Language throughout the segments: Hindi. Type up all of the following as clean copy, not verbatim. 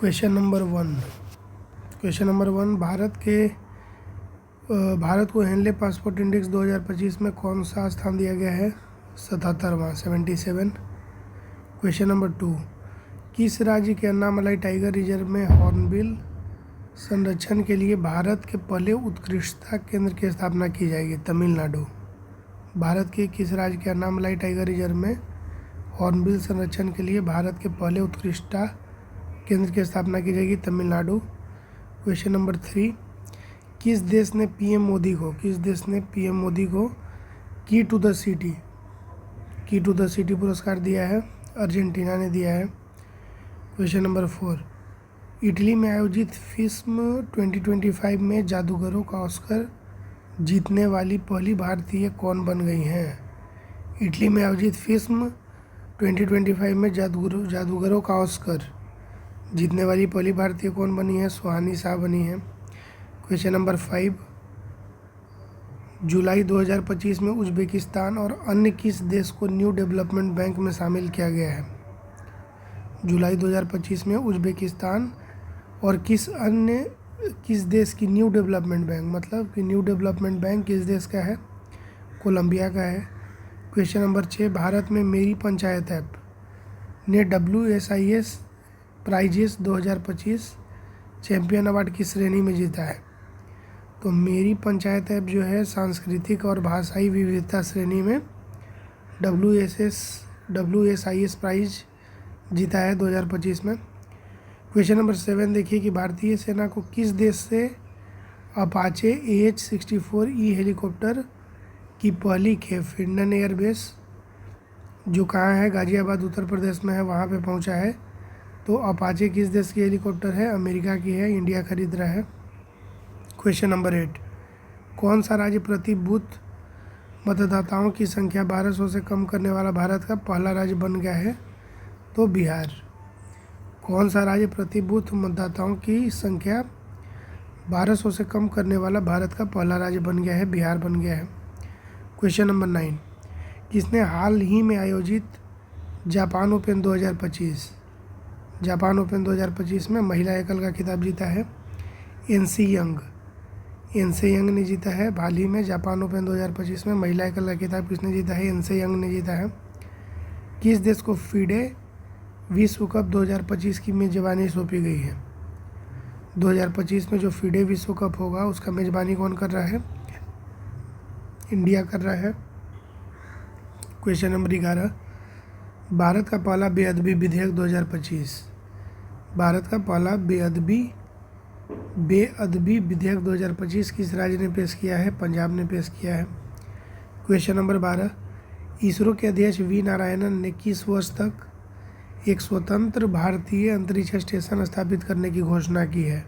क्वेश्चन नंबर वन, भारत को हेनले पासपोर्ट इंडेक्स 2025 में कौन सा स्थान दिया गया है? 77वां, 77। क्वेश्चन नंबर टू, किस राज्य के अन्नामलाई टाइगर रिजर्व में हॉर्नबिल संरक्षण के लिए भारत के पहले उत्कृष्टता केंद्र की स्थापना की जाएगी? तमिलनाडु। भारत के किस राज्य के अन्नामलाई टाइगर रिजर्व में हॉर्नबिल संरक्षण के लिए भारत के पहले उत्कृष्टता केंद्र की स्थापना की जाएगी? तमिलनाडु। क्वेश्चन नंबर थ्री, किस देश ने पीएम मोदी को की टू द सिटी पुरस्कार दिया है? अर्जेंटीना ने दिया है। क्वेश्चन नंबर फोर, इटली में आयोजित फिल्म 2025 में जादूगरों का ऑस्कर जीतने वाली पहली भारतीय कौन बन गई हैं? इटली में आयोजित फिल्म 2025 में जादूगरों का ऑस्कर जीतने वाली पहली भारतीय कौन बनी है? सुहानी शाह बनी है। क्वेश्चन नंबर 5, जुलाई 2025 में उज्बेकिस्तान और अन्य किस देश को न्यू डेवलपमेंट बैंक में शामिल किया गया है? जुलाई 2025 में उज्बेकिस्तान और किस देश की न्यू डेवलपमेंट बैंक, मतलब कि न्यू डेवलपमेंट बैंक किस देश का है? कोलंबिया का है। क्वेश्चन नंबर 6, भारत में मेरी पंचायत ऐप ने WSIS प्राइजेस 2025 चैंपियन अवार्ड किस श्रेणी में जीता है? तो मेरी पंचायत ऐप जो है सांस्कृतिक और भाषाई विविधता श्रेणी में WSIS प्राइज जीता है 2025 में। क्वेश्चन नंबर 7 देखिए कि भारतीय सेना को किस देश से अपाचे AH-64E हेलीकॉप्टर की पहली खेप हिंडन एयरबेस जो कहाँ है? गाजियाबाद उत्तर प्रदेश में है, वहाँ पे पहुँचा है। तो अपाचे किस देश की हेलीकॉप्टर है? अमेरिका की है, इंडिया खरीद रहा है। क्वेश्चन नंबर 8, कौन सा राज्य प्रति बूथ मतदाताओं की संख्या 1200 से कम करने वाला भारत का पहला राज्य बन गया है? तो बिहार। कौन सा राज्य प्रति बूथ मतदाताओं की संख्या 1200 से कम करने वाला भारत का पहला राज्य बन गया है? बिहार बन गया है। क्वेश्चन नंबर 9, किसने हाल ही में आयोजित जापान ओपन 2025 में महिला एकल का खिताब जीता है? एनसी यंग ने जीता है। हाल ही में जापान ओपन 2025 में महिला एकल का खिताब किसने जीता है? एनसी यंग ने जीता है। किस देश को फीडे विश्व कप 2025 की मेजबानी सौंपी गई है? 2025 में जो फीडे विश्व कप होगा उसका मेजबानी कौन कर रहा है? इंडिया कर रहा है। क्वेश्चन नंबर 11, भारत का पहला बेअदबी विधेयक 2025 विधेयक 2025 किस राज्य ने पेश किया है? पंजाब ने पेश किया है। क्वेश्चन नंबर 12, इसरो के अध्यक्ष वी नारायणन ने किस वर्ष तक एक स्वतंत्र भारतीय अंतरिक्ष स्टेशन स्थापित करने की घोषणा की है?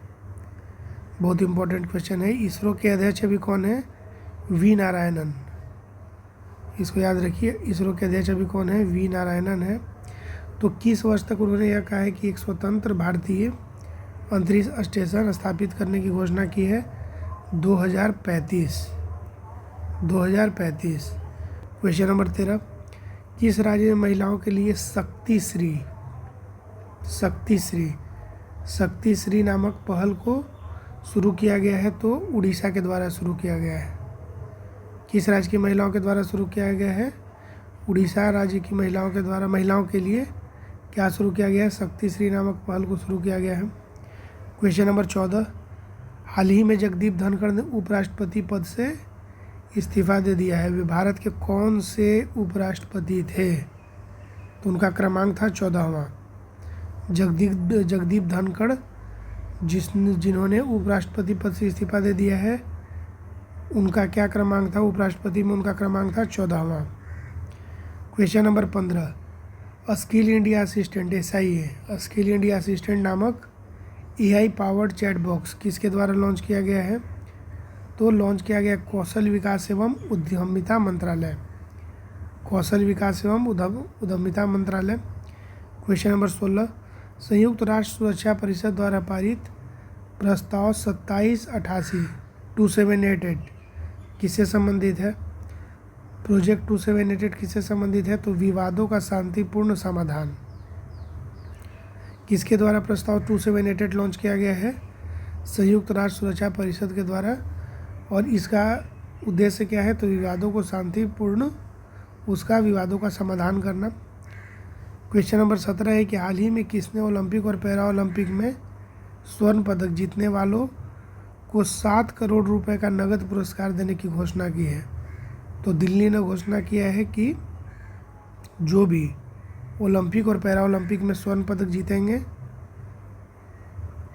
बहुत इंपॉर्टेंट क्वेश्चन है। इसरो के अध्यक्ष अभी कौन है? वी नारायणन। इसको याद रखिए, इसरो के अध्यक्ष अभी कौन है? वी नारायणन है। तो किस वर्ष तक उन्होंने यह कहा है कि एक स्वतंत्र भारतीय अंतरिक्ष स्टेशन स्थापित करने की घोषणा की है? 2035। क्वेश्चन नंबर 13, किस राज्य में महिलाओं के लिए शक्ति श्री नामक पहल को शुरू किया गया है? तो उड़ीसा के द्वारा शुरू किया गया है। किस राज्य की महिलाओं के द्वारा शुरू किया गया है? उड़ीसा राज्य की महिलाओं के द्वारा महिलाओं के लिए क्या शुरू किया गया है? शक्ति श्री नामक पहल को शुरू किया गया है। क्वेश्चन नंबर 14, हाल ही में जगदीप धनखड़ ने उपराष्ट्रपति पद से इस्तीफा दे दिया है। वे भारत के कौन से उपराष्ट्रपति थे? तो उनका क्रमांक था 14वां। जगदीप धनखड़ जिन्होंने उपराष्ट्रपति पद से इस्तीफा दे दिया है, उनका क्या क्रमांक था? उपराष्ट्रपति में उनका क्रमांक था 14वां। Question number 15, skill India assistant skill India assistant नामक AI पावर्ड चैट बॉक्स किसके द्वारा लॉन्च किया गया है? तो लॉन्च किया गया कौशल विकास एवं उद्यमिता मंत्रालय। क्वेश्चन नंबर 16, संयुक्त राष्ट्र सुरक्षा परिषद द्वारा पारित प्रस्ताव 2788 किससे संबंधित है? प्रोजेक्ट 2788 किससे संबंधित है? तो विवादों का शांतिपूर्ण समाधान। किसके द्वारा प्रस्ताव 2788 लॉन्च किया गया है? संयुक्त राष्ट्र सुरक्षा परिषद के द्वारा। और इसका उद्देश्य क्या है? तो विवादों को शांतिपूर्ण विवादों का समाधान करना। क्वेश्चन नंबर 17 है कि हाल ही में किसने ओलंपिक और पैरा ओलंपिक में स्वर्ण पदक जीतने वालों को 7 करोड़ रुपए का नगद पुरस्कार देने की घोषणा की है? तो दिल्ली ने घोषणा किया है कि जो भी ओलंपिक और पैरा ओलंपिक में स्वर्ण पदक जीतेंगे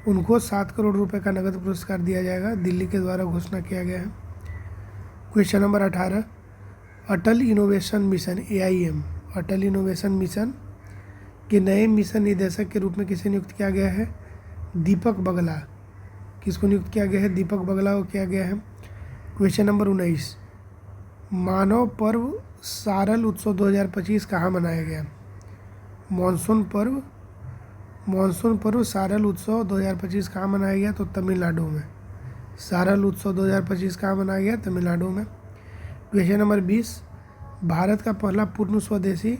उनको 7 करोड़ रुपए का नगद पुरस्कार दिया जाएगा। दिल्ली के द्वारा घोषणा किया गया है। क्वेश्चन नंबर 18, अटल इनोवेशन मिशन AIM अटल इनोवेशन मिशन के नए मिशन निदेशक के रूप में किसे नियुक्त किया गया है? दीपक बगला। किसको नियुक्त किया गया है? दीपक बगला को किया गया है। क्वेश्चन नंबर 19, मानव पर्व सारल उत्सव 2025 कहाँ मनाया गया? मानसून पर्व सारल उत्सव 2025 कहाँ मनाया गया? तो तमिलनाडु में। सारल उत्सव 2025 कहाँ मनाया गया? तमिलनाडु में। क्वेश्चन नंबर 20, भारत का पहला पूर्ण स्वदेशी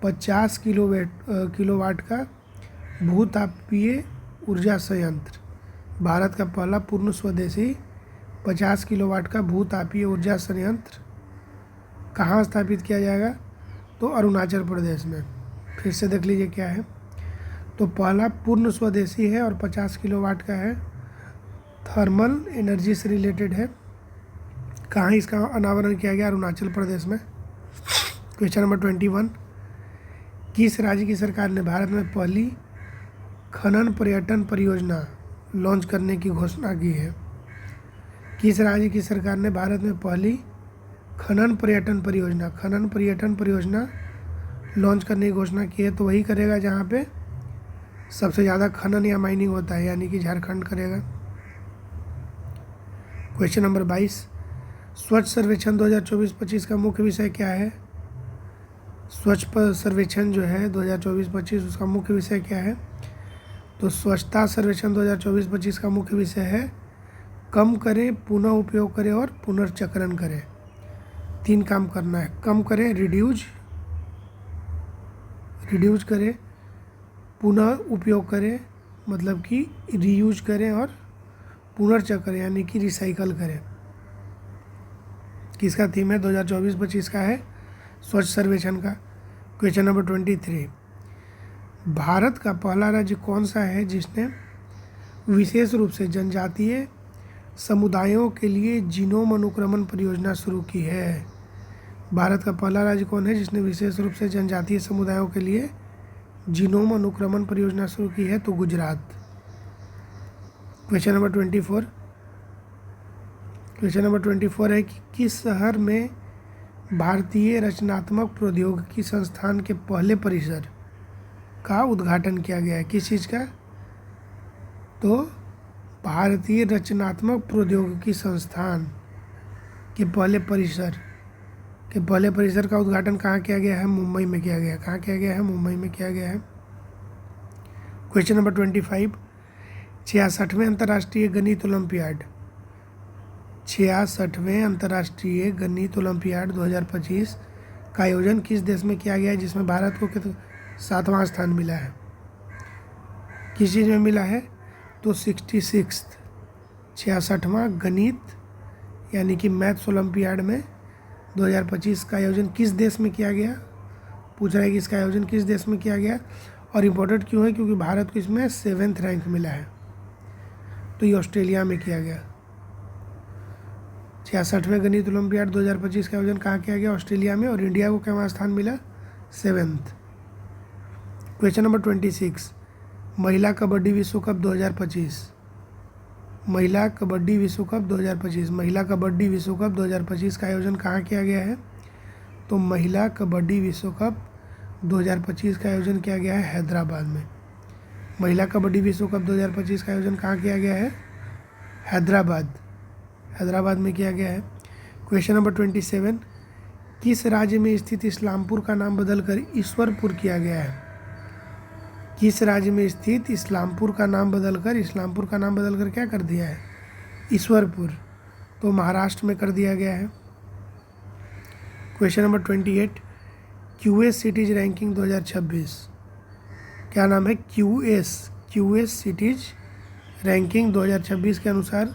50 किलोवाट का भूतापीय ऊर्जा संयंत्र। भारत का पहला पूर्ण स्वदेशी 50 किलोवाट का भूतापीय ऊर्जा संयंत्र कहाँ स्थापित किया जाएगा? तो अरुणाचल प्रदेश में। फिर से देख लीजिए क्या है। तो पहला पूर्ण स्वदेशी है और 50 किलोवाट का है, थर्मल एनर्जी से रिलेटेड है। कहाँ इसका अनावरण किया गया? अरुणाचल प्रदेश में। क्वेश्चन नंबर 21, किस राज्य की सरकार ने भारत में पहली खनन पर्यटन परियोजना लॉन्च करने की घोषणा की है? किस राज्य की सरकार ने भारत में पहली खनन पर्यटन परियोजना लॉन्च करने की घोषणा की है? तो वही करेगा जहाँ पे सबसे ज़्यादा खनन या माइनिंग होता है, यानी कि झारखंड करेगा। क्वेश्चन नंबर 22, स्वच्छ सर्वेक्षण 2024-25 का मुख्य विषय क्या है? स्वच्छ सर्वेक्षण जो है 2024-25 उसका मुख्य विषय क्या है? तो स्वच्छता सर्वेक्षण 2024-25 का मुख्य विषय है कम करें, पुनः उपयोग करें और पुनर्चक्रण करें। 3 काम करना है। कम करें, रिड्यूज करें, पुनः उपयोग करें मतलब कि रीयूज करें, और पुनर्चक्र यानी कि रिसाइकल करें। किसका थीम है? 2024-25 का है स्वच्छ सर्वेक्षण का। क्वेश्चन नंबर 23, भारत का पहला राज्य कौन सा है जिसने विशेष रूप से जनजातीय समुदायों के लिए जीनोम अनुक्रमण परियोजना शुरू की है? भारत का पहला राज्य कौन है जिसने विशेष रूप से जनजातीय समुदायों के लिए जीनोम अनुक्रमण परियोजना शुरू की है? तो गुजरात। क्वेश्चन नंबर 24 है कि किस शहर में भारतीय रचनात्मक प्रौद्योगिकी संस्थान के पहले परिसर का उद्घाटन किया गया है? किस चीज़ का? तो भारतीय रचनात्मक प्रौद्योगिकी संस्थान के पहले परिसर का उद्घाटन कहाँ किया गया है? मुंबई में किया गया है। कहाँ किया गया है? मुंबई में किया गया है। क्वेश्चन नंबर 25, 66वें अंतर्राष्ट्रीय गणित ओलंपियाड 2025 का आयोजन किस देश में किया गया है जिसमें भारत को 7वां स्थान मिला है? किस चीज़ में मिला है? तो 66वां गणित यानी कि मैथ्स ओलंपियाड में 2025 का आयोजन किस देश में किया गया? पूछ रहा है कि इसका आयोजन किस देश में किया गया और इम्पोर्टेंट क्यों है? क्योंकि भारत को इसमें 7th रैंक मिला है। तो ये ऑस्ट्रेलिया में किया गया। 66वें गणित ओलंपियाड 2025 का आयोजन कहाँ किया गया? ऑस्ट्रेलिया में। और इंडिया को क्या स्थान मिला? 7th। क्वेश्चन नंबर 26, महिला कबड्डी विश्व कप 2025 महिला कबड्डी विश्व कप 2025 का आयोजन कहाँ किया गया है? तो महिला कबड्डी विश्व कप 2025 का आयोजन किया गया है हैदराबाद में। महिला कबड्डी विश्व कप 2025 का आयोजन कहाँ किया गया है? हैदराबाद में किया गया है। क्वेश्चन नंबर 27, किस राज्य में स्थित इस्लामपुर का नाम बदलकर ईश्वरपुर किया गया है? किस राज्य में स्थित इस्लामपुर का नाम बदलकर क्या कर दिया है? ईश्वरपुर। तो महाराष्ट्र में कर दिया गया है। Question number 28, QS cities ranking 2026 क्या नाम है? क्यूएस सिटीज रैंकिंग 2026 के अनुसार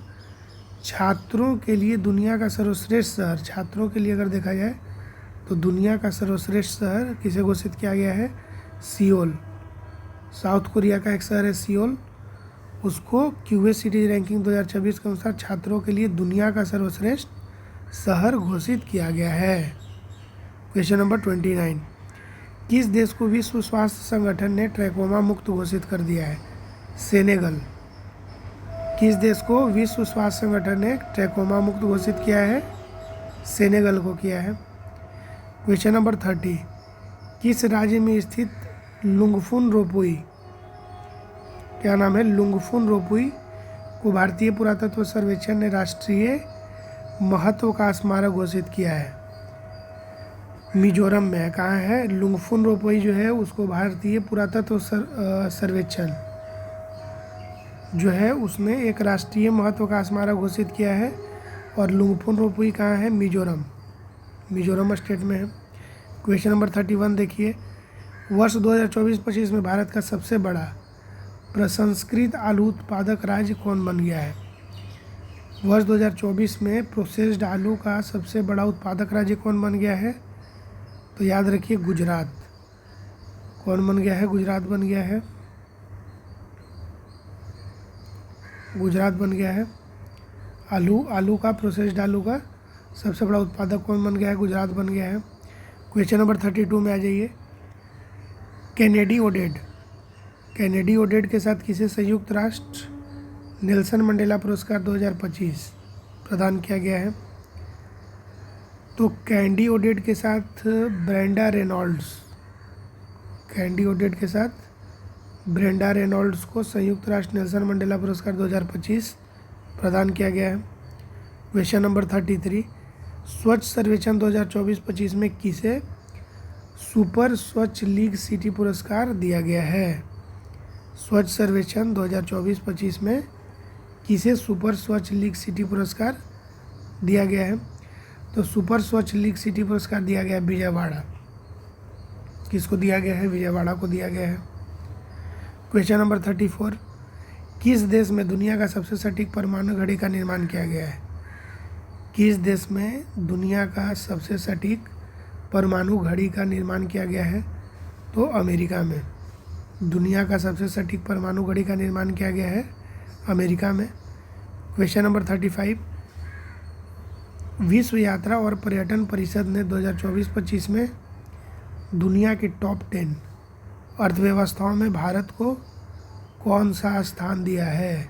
छात्रों के लिए दुनिया का सर्वश्रेष्ठ शहर, छात्रों के लिए अगर देखा जाए तो दुनिया का सर्वश्रेष्ठ शहर किसे घोषित किया गया है? सियोल। साउथ कोरिया का एक शहर है सियोल, उसको क्यूएस सिटीज रैंकिंग 2026 के अनुसार छात्रों के लिए दुनिया का सर्वश्रेष्ठ शहर घोषित किया गया है। क्वेश्चन नंबर 29, किस देश को विश्व स्वास्थ्य संगठन ने ट्रैकोमा मुक्त घोषित कर दिया है? सेनेगल। किस देश को विश्व स्वास्थ्य संगठन ने ट्रैकोमा मुक्त घोषित किया है? सेनेगल को किया है। क्वेश्चन नंबर 30, किस राज्य में स्थित लुंगफुन रोपुई, क्या नाम है? लुंगफुन रोपुई को भारतीय पुरातत्व सर्वेक्षण ने राष्ट्रीय महत्व का स्मारक घोषित किया है? मिजोरम में। कहाँ है? लुंगफुन रोपुई जो है उसको भारतीय पुरातत्व सर्वेक्षण जो है उसने एक राष्ट्रीय महत्व का स्मारक घोषित किया है। और लुंगफुन रोपुई कहाँ है? मिजोरम स्टेट में है। क्वेश्चन नंबर 31 देखिए, वर्ष 2024-25 में भारत का सबसे बड़ा प्रसंस्कृत आलू उत्पादक राज्य कौन बन गया है? वर्ष 2024 में प्रोसेस्ड आलू का सबसे बड़ा उत्पादक राज्य कौन बन गया है? तो याद रखिए गुजरात। कौन बन गया है? गुजरात बन गया है। गुजरात बन गया है। आलू का प्रोसेस्ड आलू का सबसे बड़ा उत्पादक कौन बन गया है? गुजरात बन गया है। क्वेश्चन नंबर 32 में आ जाइए, कैनेडी ओडेड के साथ किसे संयुक्त राष्ट्र नेल्सन मंडेला पुरस्कार 2025 प्रदान किया गया है? तो कैंडी ओडेड के साथ ब्रेंडा रेनॉल्ड्स को संयुक्त राष्ट्र नेल्सन मंडेला पुरस्कार 2025 प्रदान किया गया है। क्वेश्चन नंबर 33, स्वच्छ सर्वेक्षण 2024-25 में किसे सुपर स्वच्छ लीग सिटी पुरस्कार दिया गया है? स्वच्छ सर्वेक्षण 2024-25 में किसे सुपर स्वच्छ लीग सिटी पुरस्कार दिया गया है? तो सुपर स्वच्छ लीग सिटी पुरस्कार दिया गया है विजयवाड़ा। किसको दिया गया है? विजयवाड़ा को दिया गया है। क्वेश्चन नंबर 34, किस देश में दुनिया का सबसे सटीक परमाणु घड़ी का निर्माण किया गया है? किस देश में दुनिया का सबसे सटीक परमाणु घड़ी का निर्माण किया गया है? तो अमेरिका में। दुनिया का सबसे सटीक परमाणु घड़ी का निर्माण किया गया है अमेरिका में। क्वेश्चन नंबर 35, विश्व यात्रा और पर्यटन परिषद ने 2024-25 में दुनिया के टॉप 10 अर्थव्यवस्थाओं में भारत को कौन सा स्थान दिया है?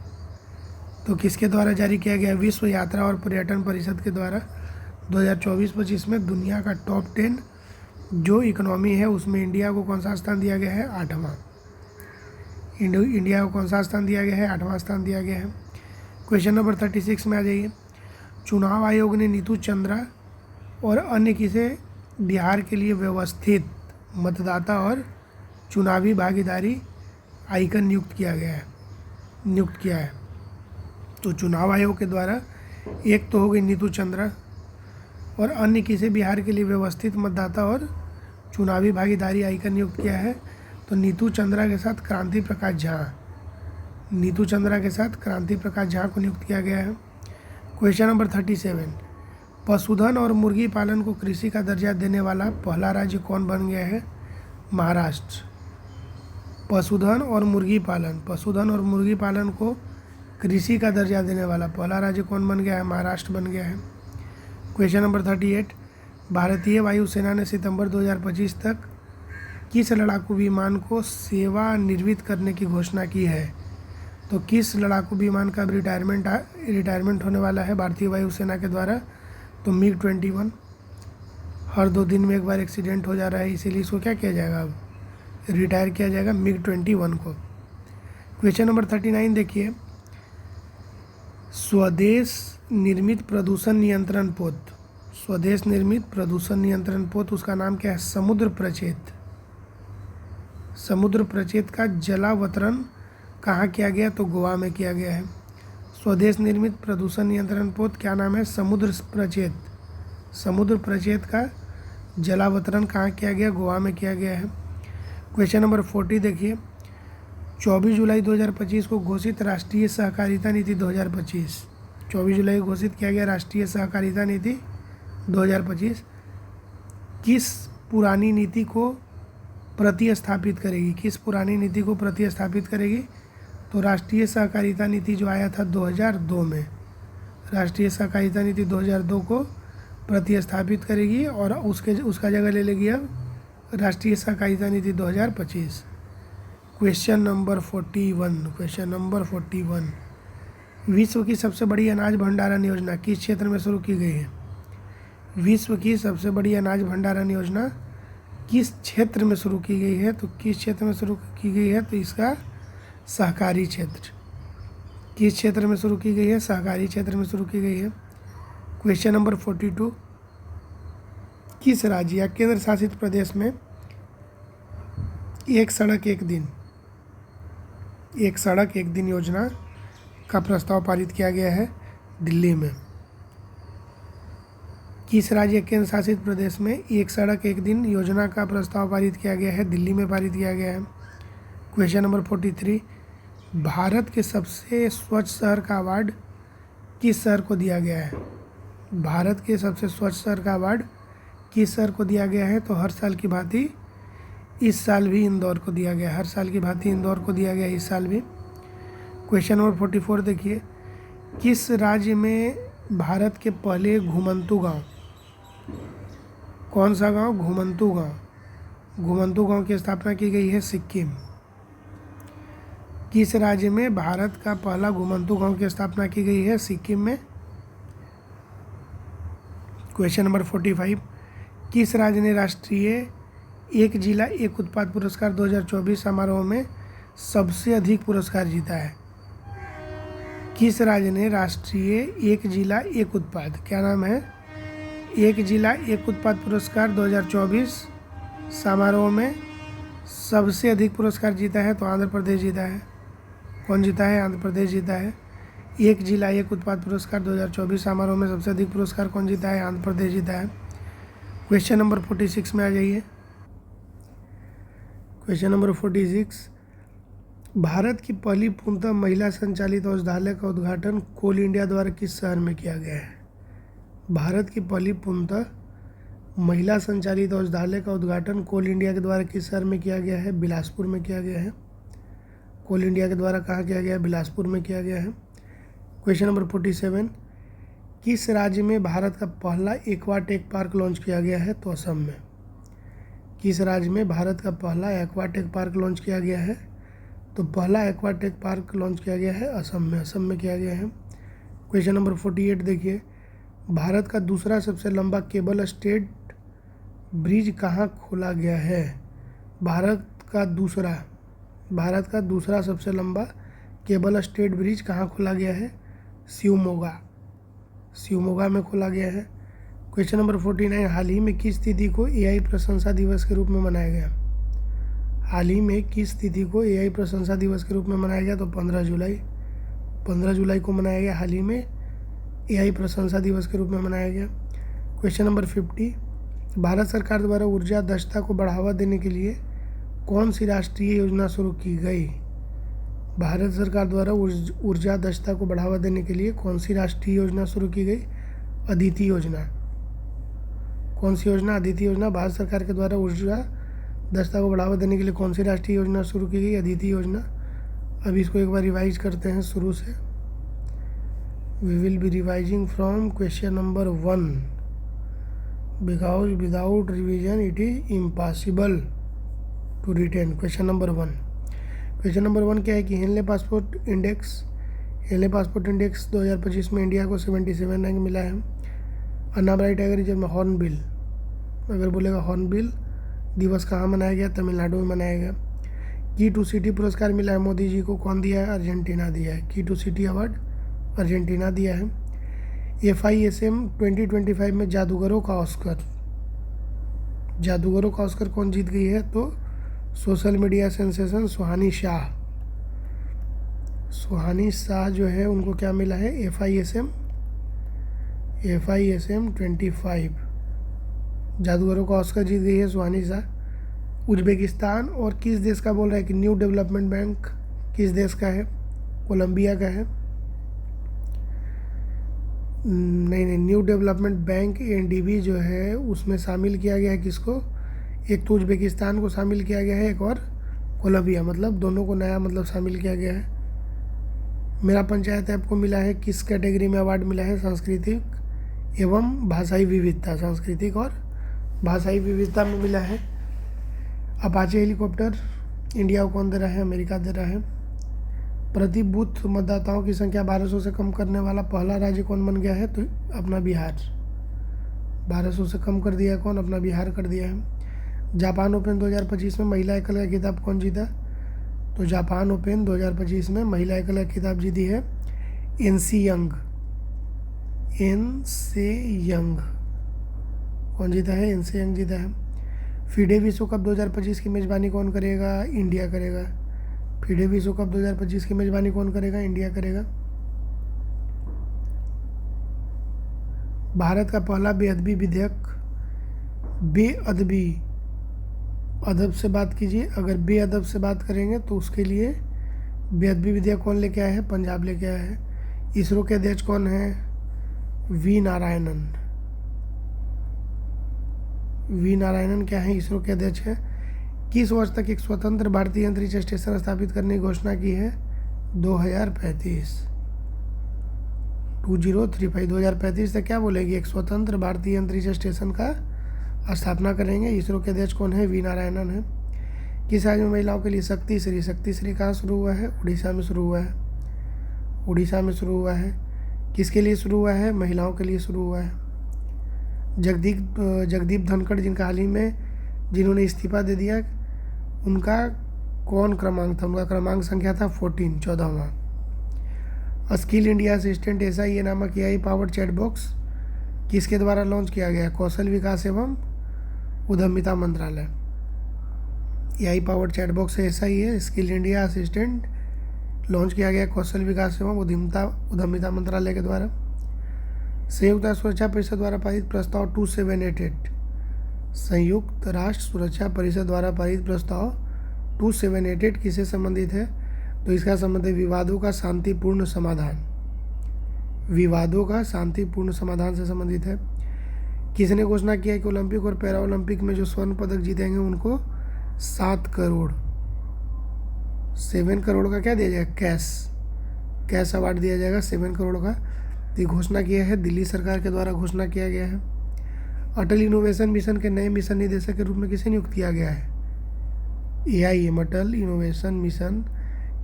तो किसके द्वारा जारी किया गया? विश्व यात्रा और पर्यटन परिषद के द्वारा 2024-25 में दुनिया का टॉप 10 जो इकोनॉमी है उसमें इंडिया को कौन सा स्थान दिया गया है? 8वां। इंडिया को कौन सा स्थान दिया गया है? 8वां स्थान दिया गया है। क्वेश्चन नंबर 36 में आ जाइए, चुनाव आयोग ने नीतू चंद्रा और अन्य किसे बिहार के लिए व्यवस्थित मतदाता और चुनावी भागीदारी आइकन नियुक्त किया है? तो चुनाव आयोग के द्वारा एक तो हो गई नीतू चंद्रा और अन्य किसे बिहार के लिए व्यवस्थित मतदाता और चुनावी भागीदारी आइकन नियुक्त किया है? तो नीतू चंद्रा के साथ क्रांति प्रकाश झा को नियुक्त किया गया है। क्वेश्चन नंबर 37, पशुधन और मुर्गी पालन को कृषि का दर्जा देने वाला पहला राज्य कौन बन गया है? महाराष्ट्र। पशुधन और मुर्गी पालन को कृषि का दर्जा देने वाला पहला राज्य कौन बन गया है? महाराष्ट्र बन गया है। क्वेश्चन नंबर 38, भारतीय वायुसेना ने सितंबर 2025 तक किस लड़ाकू विमान को सेवानिवृत्त करने की घोषणा की है? तो किस लड़ाकू विमान का रिटायरमेंट होने वाला है भारतीय वायुसेना के द्वारा? तो MiG-21। हर 2 दिन में एक बार एक्सीडेंट हो जा रहा है, इसीलिए इसको क्या किया जाएगा? अब रिटायर किया जाएगा MiG-21 को। क्वेश्चन नंबर 39 देखिए, स्वदेश निर्मित प्रदूषण नियंत्रण पोत उसका नाम क्या है? समुद्र प्रचेत का जलावतरण कहाँ किया गया? तो गोवा में किया गया है। स्वदेश निर्मित प्रदूषण नियंत्रण पोत क्या नाम है? समुद्र प्रचेत का जलावतरण कहाँ किया गया? गोवा में किया गया है। क्वेश्चन नंबर 40 देखिए, 24 जुलाई 2025 को घोषित राष्ट्रीय सहकारिता नीति 2025, 24 जुलाई को घोषित किया गया राष्ट्रीय सहकारिता नीति 2025 किस पुरानी नीति को प्रतिस्थापित करेगी? किस पुरानी नीति को प्रतिस्थापित करेगी? तो राष्ट्रीय सहकारिता नीति जो आया था 2002 में, राष्ट्रीय सहकारिता नीति 2002 को प्रतिस्थापित करेगी और उसका जगह ले लेगी अब राष्ट्रीय सहकारिता नीति 2025। क्वेश्चन नंबर 41, विश्व की सबसे बड़ी अनाज भंडारण योजना किस क्षेत्र में शुरू की गई है? विश्व की सबसे बड़ी अनाज भंडारण योजना किस क्षेत्र में शुरू की गई है? तो किस क्षेत्र में शुरू की गई है? तो इसका सहकारी क्षेत्र। किस क्षेत्र में शुरू की गई है? सहकारी क्षेत्र में शुरू की गई है। क्वेश्चन नंबर 42, किस राज्य या केंद्र शासित प्रदेश में एक सड़क एक दिन योजना का प्रस्ताव पारित किया गया है? दिल्ली में। किस राज्य या केंद्र शासित प्रदेश में एक सड़क एक दिन योजना का प्रस्ताव पारित किया गया है? दिल्ली में पारित किया गया है। क्वेश्चन नंबर 43, भारत के सबसे स्वच्छ शहर का अवार्ड किस शहर को दिया गया है? भारत के सबसे स्वच्छ शहर का अवार्ड किस शहर को दिया गया है? तो हर साल की भांति इस साल भी इंदौर को दिया गया। हर साल की भांति इंदौर को दिया गया इस साल भी। क्वेश्चन नंबर 44 देखिए, किस राज्य में भारत के पहले घुमंतू गांव, कौन सा गांव? घुमंतू गांव की स्थापना की गई है? सिक्किम। किस राज्य में भारत का पहला घुमंतू गांव की स्थापना की गई है? सिक्किम में। क्वेश्चन नंबर 45, किस राज्य ने राष्ट्रीय एक जिला एक उत्पाद पुरस्कार 2024 समारोह में सबसे अधिक पुरस्कार जीता है? किस राज्य ने राष्ट्रीय एक जिला एक उत्पाद, क्या नाम है, एक जिला एक उत्पाद पुरस्कार 2024 समारोह में सबसे अधिक पुरस्कार जीता है? तो आंध्र प्रदेश जीता है। कौन जीता है? आंध्र प्रदेश जीता है। एक जिला एक उत्पाद पुरस्कार 2024 समारोह में सबसे अधिक पुरस्कार कौन जीता है? आंध्र प्रदेश जीता है। क्वेश्चन नंबर 46 में आ जाइए। क्वेश्चन नंबर 46, भारत की पहली पूर्णतः महिला संचालित औषधालय का उद्घाटन कोल इंडिया द्वारा किस शहर में किया गया है? भारत की पहली पूर्णतः महिला संचालित औषधालय का उद्घाटन कोल इंडिया के द्वारा किस शहर में किया गया है? बिलासपुर में किया गया है। कोल इंडिया के द्वारा कहाँ किया गया है? बिलासपुर में किया गया है। क्वेश्चन नंबर 47, किस राज्य में भारत का पहला एक्वाटेक पार्क लॉन्च किया गया है? तो असम में। किस राज्य में भारत का पहला एक्वाटेक पार्क लॉन्च किया गया है? तो पहला एक्वाटेक पार्क लॉन्च किया गया है असम में किया गया है। क्वेश्चन नंबर 48 देखिए, भारत का दूसरा सबसे लंबा केबल स्टेड ब्रिज कहाँ खोला गया है? भारत का दूसरा सबसे लंबा केबल स्टेड ब्रिज कहाँ खोला गया है? शिवमोगा में खोला गया है। क्वेश्चन नंबर 49, हाल ही में किस तिथि को एआई प्रशंसा दिवस के रूप में मनाया गया? हाल ही में किस तिथि को एआई प्रशंसा दिवस के रूप में मनाया गया? तो 15 जुलाई को मनाया गया। हाल ही में एआई प्रशंसा दिवस के रूप में मनाया गया। क्वेश्चन नंबर 50, भारत सरकार द्वारा ऊर्जा दक्षता को बढ़ावा देने के लिए कौन सी राष्ट्रीय योजना शुरू की गई? भारत सरकार द्वारा ऊर्जा दक्षता को बढ़ावा देने के लिए कौन सी राष्ट्रीय योजना शुरू की गई? अदिति योजना। कौन सी योजना? अदिति योजना। भारत सरकार के द्वारा ऊर्जा दक्षता को बढ़ावा देने के लिए कौन सी राष्ट्रीय योजना शुरू की गई? अदिति योजना। अब इसको एक बार रिवाइज करते हैं शुरू से। We will be revising from question number 1 because without revision it is impossible to retain. Question number 1 क्या है कि हेनले पासपोर्ट इंडेक्स 2025 में इंडिया को 77 रैंक मिला है। अन्ना ब्राइट टाइगर रिजर्व में हॉर्नबिल, अगर बोलेगा हॉर्नबिल दिवस कहाँ मनाया गया? तमिलनाडु में मनाया गया। की टू सिटी पुरस्कार मिला है मोदी जी को, कौन दिया है? अर्जेंटीना दिया है। की टू सिटी अवार्ड अर्जेंटीना दिया है। FISM 2025 में जादूगरों का ऑस्कर कौन जीत गई है? तो सोशल मीडिया सेंसेशन सुहानी शाह जो है उनको क्या मिला है? FISM 25 जादूगरों का ऑस्कर जीत गई है सुहानी शाह। उज्बेकिस्तान और किस देश का बोल रहा है कि न्यू डेवलपमेंट बैंक किस देश का है? कोलंबिया का है। नहीं, न्यू डेवलपमेंट बैंक NDB जो है उसमें शामिल किया गया है किसको? एक तो उज्बेकिस्तान को शामिल किया गया है, एक और कोलंबिया, मतलब दोनों को नया मतलब शामिल किया गया है। मेरा पंचायत ऐप को मिला है किस कैटेगरी में अवार्ड मिला है? सांस्कृतिक एवं भाषाई विविधता, सांस्कृतिक और भाषाई विविधता में मिला है। अपाचे हेलीकॉप्टर इंडिया को कौन दे रहा है? अमेरिका दे रहा है। प्रति बूथ मतदाताओं की संख्या 1200 से कम करने वाला पहला राज्य कौन बन गया है? तो अपना बिहार। 1200 से कम कर दिया है कौन? अपना बिहार कर दिया है। जापान ओपन 2025 में महिला एकल का खिताब कौन जीता? तो जापान ओपन 2025 में महिला एकल का खिताब जीती है एनसी यंग। कौन जीता है? एनसी यंग जीता है। फीडे विश्व कप 2025 की मेजबानी कौन करेगा? इंडिया करेगा। फीडे विश्व कप 2025 की मेजबानी कौन करेगा? इंडिया करेगा। भारत का पहला बेअदबी विधेयक, बेअदबी, अदब से बात कीजिए, अगर बेअदब से बात करेंगे तो उसके लिए बेअदबी विधेयक कौन लेके आया है? पंजाब लेके आया है। इसरो के अध्यक्ष कौन है? वी नारायणन क्या है? इसरो के अध्यक्ष है। किस वर्ष तक एक स्वतंत्र भारतीय अंतरिक्ष स्टेशन स्थापित करने की घोषणा की है? 2035। 2035 तक क्या बोलेगी? एक स्वतंत्र भारतीय अंतरिक्ष स्टेशन का स्थापना करेंगे। इसरो के अध्यक्ष कौन है? वी नारायणन है। किस राज्य में महिलाओं के लिए शक्ति श्री कहाँ शुरू हुआ है? उड़ीसा में शुरू हुआ है। किसके लिए शुरू हुआ है? महिलाओं के लिए शुरू हुआ है। जगदीप धनखड़ जिनका हाल ही में जिन्होंने इस्तीफा दे दिया, उनका कौन क्रमांक था? उनका क्रमांक संख्या था 14वां। स्किल इंडिया असिस्टेंट SIA नामक AI पावर्ड चैट बॉक्स किसके द्वारा लॉन्च किया गया? कौशल विकास एवं उद्यमिता मंत्रालय। AI powered chat box SIA skill India assistant launch किया गया कौशल विकास एवं उद्यमिता मंत्रालय के द्वारा। संयुक्त राष्ट्र सुरक्षा परिषद द्वारा पारित प्रस्ताव 2788, संयुक्त राष्ट्र सुरक्षा परिषद द्वारा पारित प्रस्ताव 2788 किससे संबंधित है? तो इसका संबंध है विवादों का शांतिपूर्ण समाधान से संबंधित है। किसने घोषणा किया कि ओलंपिक और पैरा ओलंपिक में जो स्वर्ण पदक जीतेंगे उनको 7 करोड़ का क्या दिया जाएगा? कैश अवार्ड दिया जाएगा 7 करोड़ का। ये घोषणा किया है दिल्ली सरकार के द्वारा घोषणा किया गया है। अटल इनोवेशन मिशन के नए मिशन निदेशक के रूप में किसे नियुक्त किया गया है? AIM अटल इनोवेशन मिशन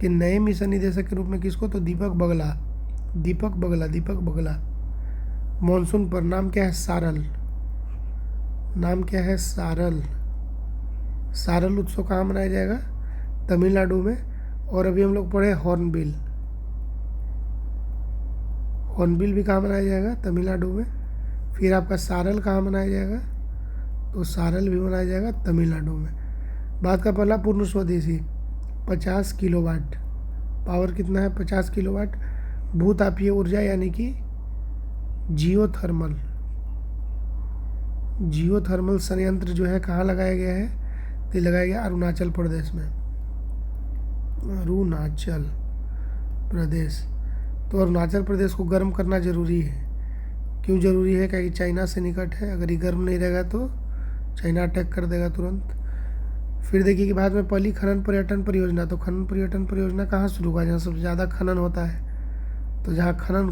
के नए मिशन निदेशक के रूप में किसको? तो दीपक बगला। मॉनसून पर नाम क्या है? सारल उत्सव कहाँ मनाया जाएगा? तमिलनाडु में। और अभी हम लोग पढ़े हॉर्नबिल भी कहाँ मनाया जाएगा? तमिलनाडु में। फिर आपका सारल कहाँ मनाया जाएगा? तो सारल भी मनाया जाएगा तमिलनाडु में। भारत का पहला पूर्ण स्वदेशी 50 किलोवाट पावर कितना है? 50 किलोवाट भूतापीय ऊर्जा यानी कि जियोथर्मल संयंत्र जो है कहाँ लगाया गया है? तो लगाया गया अरुणाचल प्रदेश में। तो अरुणाचल प्रदेश को गर्म करना जरूरी है। क्यों जरूरी है? क्योंकि चाइना से निकट है। अगर ये गर्म नहीं रहेगा तो चाइना अटैक कर देगा तुरंत। फिर देखिए कि भारत में पहली खनन पर्यटन परियोजना, तो खनन पर्यटन परियोजना कहाँ शुरू हुआ? जहाँ सबसे ज़्यादा खनन होता है। तो जहाँ खनन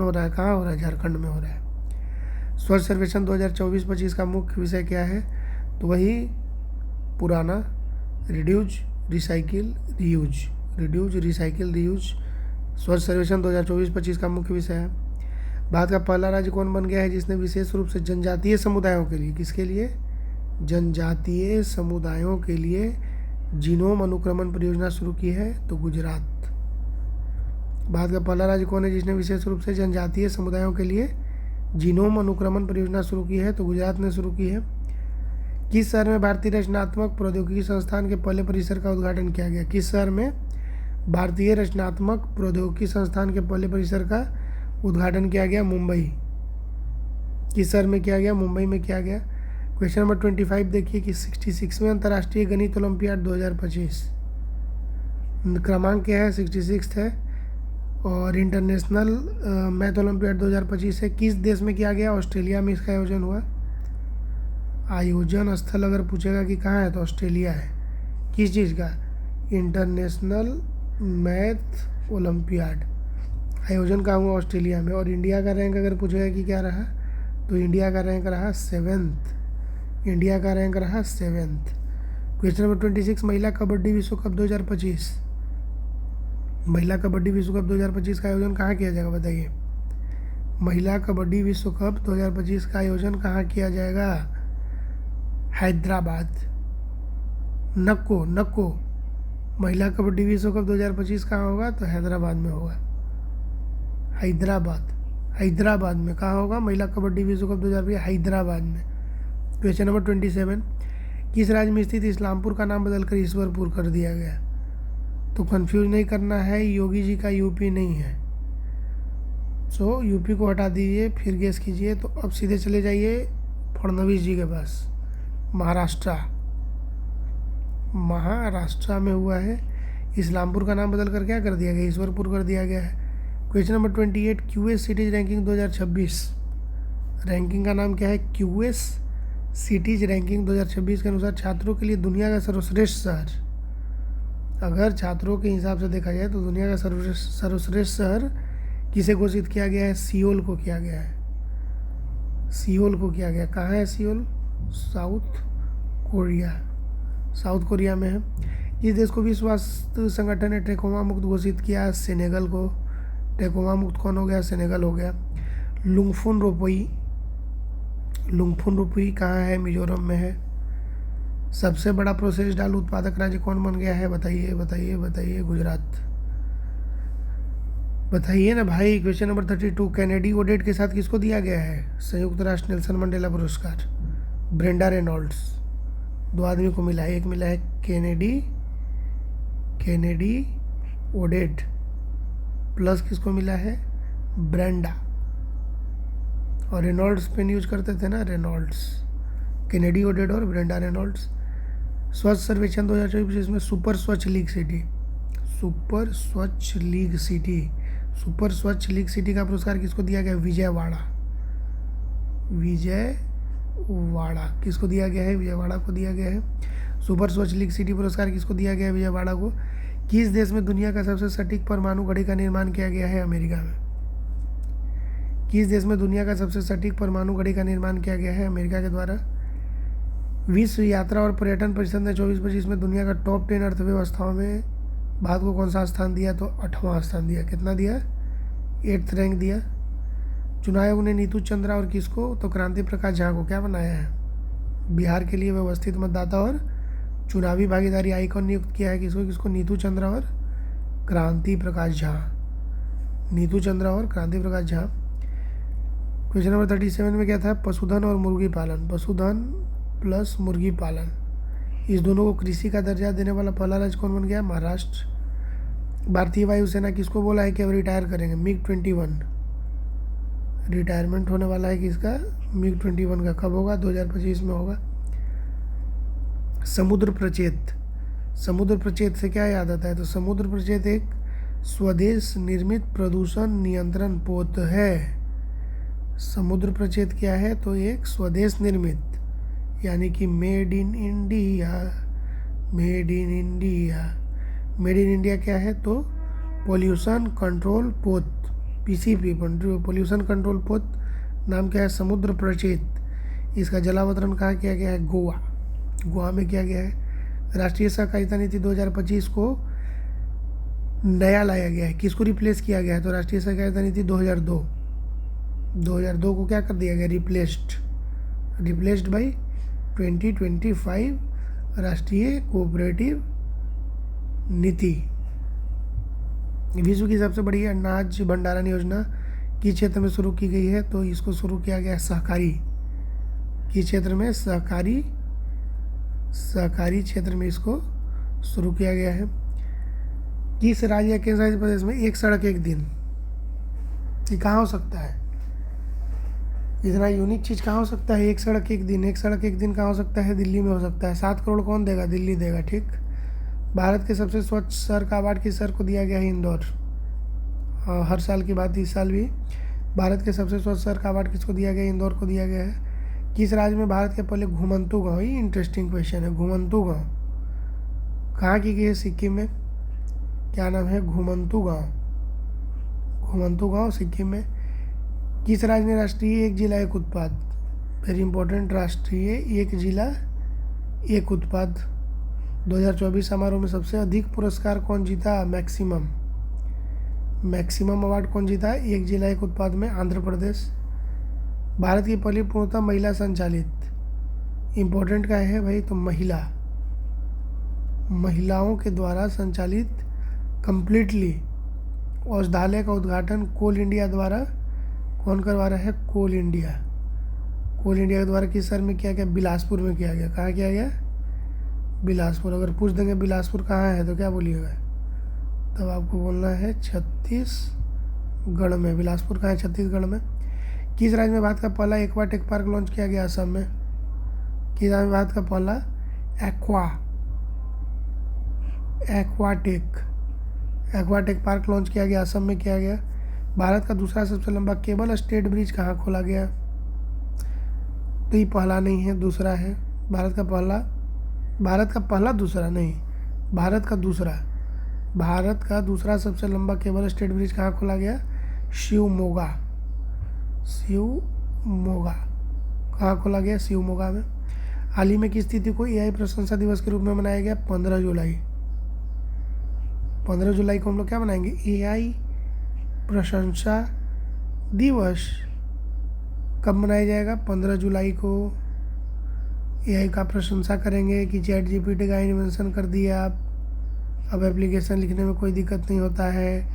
हो रहा है, कहाँ हो रहा है? झारखंड में हो रहा है। स्वच्छ सर्वेक्षण 2024-25 का मुख्य विषय क्या है? तो वही पुराना रिड्यूज रिसाइकिल रीयूज स्वच्छ सर्वेक्षण 2024-25 का मुख्य विषय है। भारत का पहला राज्य कौन बन गया है जिसने विशेष रूप से जनजातीय समुदायों के लिए, किसके लिए? जनजातीय समुदायों के लिए जीनोम अनुक्रमण परियोजना शुरू की है? तो गुजरात। भारत का पहला राज्य कौन है जिसने विशेष रूप से जनजातीय समुदायों के लिए जीनोम अनुक्रमण परियोजना शुरू की है? तो गुजरात ने शुरू की है। किस शहर में भारतीय रचनात्मक प्रौद्योगिकी संस्थान के पहले परिसर का उद्घाटन किया गया? किस शहर में भारतीय रचनात्मक प्रौद्योगिकी संस्थान के पहले परिसर का उद्घाटन किया गया? मुंबई। किस शहर में किया गया? मुंबई में किया गया। क्वेश्चन नंबर 25 देखिए कि 66वें अंतर्राष्ट्रीय गणित ओलंपियाड 2025 क्रमांक क्या है? 66 है। और इंटरनेशनल मैथ ओलंपियाड 2025 है। किस देश में किया गया? ऑस्ट्रेलिया में इसका आयोजन हुआ। आयोजन स्थल अगर पूछेगा कि कहाँ है तो ऑस्ट्रेलिया है। किस चीज़ का? इंटरनेशनल मैथ ओलंपियाड आयोजन कहाँ हुआ? ऑस्ट्रेलिया में। और इंडिया का रैंक अगर पूछेगा कि क्या रहा तो इंडिया का रैंक रहा 7th। इंडिया का रैंक रहा 7th। क्वेश्चन नंबर 26, महिला कबड्डी विश्व कप 2025। महिला कबड्डी विश्व कप 2025 का आयोजन कहाँ किया जाएगा? बताइए। महिला कबड्डी विश्व कप 2025 का आयोजन कहाँ किया जाएगा? हैदराबाद। नक्को महिला कबड्डी विश्व कप 2025 कहाँ होगा? तो हैदराबाद में होगा। हैदराबाद में कहाँ होगा? महिला कबड्डी विश्व कप 2025 हैदराबाद में। क्वेश्चन नंबर 27, किस राज्य में स्थित इस्लामपुर का नाम बदलकर ईश्वरपुर कर दिया गया? तो कंफ्यूज नहीं करना है, योगी जी का यूपी नहीं है। सो यूपी को हटा दीजिए, फिर गेस कीजिए। तो अब सीधे चले जाइए फडणवीस जी के पास। महाराष्ट्र में हुआ है। इस्लामपुर का नाम बदल कर क्या कर दिया गया? ईश्वरपुर कर दिया गया है। Question number 28, QS cities ranking 2026। Ranking का नाम क्या है? क्यूएस सिटीज रैंकिंग 2026 के अनुसार छात्रों के लिए दुनिया का सर्वश्रेष्ठ शहर। अगर छात्रों के हिसाब से देखा जाए तो दुनिया का सर्वश्रेष्ठ शहर किसे घोषित किया गया है? सियोल को किया गया है। सियोल को किया गया। कहाँ है सियोल? साउथ कोरिया में है। इस देश को विश्व स्वास्थ्य संगठन ने ट्रैकोमा मुक्त घोषित किया। सेनेगल को। ट्रैकोमा मुक्त कौन हो गया? सेनेगल हो गया। लुंगफुन रोपुई कहाँ है? मिजोरम में है। सबसे बड़ा प्रोसेस्ड आलू उत्पादक राज्य कौन बन गया है? बताइए। गुजरात। बताइए ना भाई। क्वेश्चन नंबर 32, कैनेडी ओडेट के साथ किसको दिया गया है? संयुक्त राष्ट्र नेल्सन मंडेला पुरस्कार। Brenda Reynolds. 2 आदमी को मिला है। एक मिला है कैनेडी ओडेट, प्लस किसको मिला है? ब्रेंडा। और रेनॉल्ड्स पेन यूज करते थे ना, रेनॉल्ड्स। कैनेडी ओडेट और ब्रेंडा रेनॉल्ड्स। स्वच्छ सर्वेक्षण 2024 इसमें सुपर स्वच्छ लीग सिटी का पुरस्कार किसको दिया गया? विजयवाड़ा। किसको दिया गया है? विजयवाड़ा को दिया गया है। सुपर स्वच्छ लीग सिटी पुरस्कार किसको दिया गया है? विजयवाड़ा को। किस देश में दुनिया का सबसे सटीक परमाणु घड़ी का निर्माण किया गया है? अमेरिका में। किस देश में दुनिया का सबसे सटीक परमाणु घड़ी का निर्माण किया गया है? अमेरिका के द्वारा। विश्व यात्रा और पर्यटन परिषद ने 24-25 में दुनिया का टॉप 10 अर्थव्यवस्थाओं में भारत को कौन सा स्थान दिया? तो 8वां स्थान दिया। कितना दिया? 8th रैंक दिया। चुनाव आयोग ने नीतू चंद्रा और किसको? तो क्रांति प्रकाश झा को क्या बनाया है? बिहार के लिए व्यवस्थित मतदाता और चुनावी भागीदारी आइकॉन नियुक्त किया है। किसको? नीतू चंद्रा और क्रांति प्रकाश झा। क्वेश्चन नंबर 37 में क्या था? पशुधन और मुर्गी पालन। पशुधन प्लस मुर्गी पालन, इस दोनों को कृषि का दर्जा देने वाला पहला राज्य कौन बन गया? महाराष्ट्र। भारतीय वायुसेना किसको बोला है कि अब रिटायर करेंगे? MiG-21। रिटायरमेंट होने वाला है किसका? MiG-21 का। कब होगा? 2025 में होगा। समुद्र प्रचेत से क्या याद आता है? तो समुद्र प्रचेत एक स्वदेश निर्मित प्रदूषण नियंत्रण पोत है। समुद्र प्रचेत क्या है? तो एक स्वदेश निर्मित, यानी कि मेड इन इंडिया क्या है? तो पोल्यूशन कंट्रोल पोत, PCP, पोल्यूशन कंट्रोल पोत। नाम क्या है? समुद्र प्रचेत। इसका जलावतरण कहाँ किया गया है? गोवा में किया गया है। राष्ट्रीय सहकारिता नीति 2025 को नया लाया गया है। किसको रिप्लेस किया गया है? तो राष्ट्रीय सहकारिता नीति 2002 को क्या कर दिया गया? रिप्लेस्ड बाई 2025 राष्ट्रीय कोऑपरेटिव नीति। विश्व की सबसे बड़ी अनाज भंडारण योजना किस क्षेत्र में शुरू की गई है? तो इसको शुरू किया गया है सहकारी। किस क्षेत्र में? सहकारी क्षेत्र में इसको शुरू किया गया है। किस राज्य या केंद्र शासित प्रदेश में एक सड़क एक दिन, ये कहाँ हो सकता है? इतना यूनिक चीज़ कहाँ हो सकता है? एक सड़क एक दिन कहाँ हो सकता है? दिल्ली में हो सकता है। 7 करोड़ कौन देगा? दिल्ली देगा। ठीक, भारत के सबसे स्वच्छ शहर का अवार्ड किस शहर को दिया गया है? इंदौर। हर साल की बात इस साल भी। भारत के सबसे स्वच्छ शहर का अवार्ड किसको दिया गया है? इंदौर को दिया गया है। किस राज्य में भारत के पहले घुमंतू गांव, ये इंटरेस्टिंग क्वेश्चन है, घुमंतू गांव कहाँ की गई है? सिक्किम में। क्या नाम है? घुमंतू गांव। घुमंतू गांव सिक्किम में। किस राज्य ने राष्ट्रीय एक जिला एक उत्पाद, वेरी इंपॉर्टेंट, राष्ट्रीय एक जिला एक उत्पाद 2024 समारोह में सबसे अधिक पुरस्कार कौन जीता? मैक्सिमम। मैक्सिमम अवार्ड कौन जीता? एक जिला एक उत्पाद में आंध्र प्रदेश। भारत की पहली पूर्णतः महिला संचालित, इम्पोर्टेंट क्या है भाई? तो महिलाओं के द्वारा संचालित कंप्लीटली औषधालय का उद्घाटन कोल इंडिया द्वारा कौन करवा रहा है? कोल इंडिया। कोल इंडिया के द्वारा किस शहर में किया गया? बिलासपुर में किया गया। कहाँ किया गया? बिलासपुर। अगर पूछ देंगे बिलासपुर कहाँ है तो क्या बोलिएगा? तब आपको बोलना है छत्तीसगढ़ में। बिलासपुर कहाँ है? छत्तीसगढ़ में। किस राज्य में भारत का पहला एक्वा टेक पार्क लॉन्च किया गया? असम में। किस राज्य में भारत का पहला एक्वाटेक पार्क लॉन्च किया गया? असम में किया गया। भारत का दूसरा सबसे लंबा केबल स्टेट ब्रिज कहाँ खोला गया? तो ये पहला नहीं है, दूसरा है। भारत का पहला दूसरा नहीं, भारत का दूसरा सबसे लंबा केबल स्टेट ब्रिज कहाँ खोला गया? शिवमोगा कहाँ खोला गया? शिवमोगा में। हाल ही में किस तिथि को एआई प्रशंसा दिवस के रूप में मनाया गया? 15 जुलाई। 15 जुलाई को हम लोग क्या मनाएंगे? एआई प्रशंसा दिवस। कब मनाया जाएगा? 15 जुलाई को। एआई का प्रशंसा करेंगे कि चैट जीपीटी का इन्वेंशन कर दिया आप, अब एप्लीकेशन लिखने में कोई दिक्कत नहीं होता है,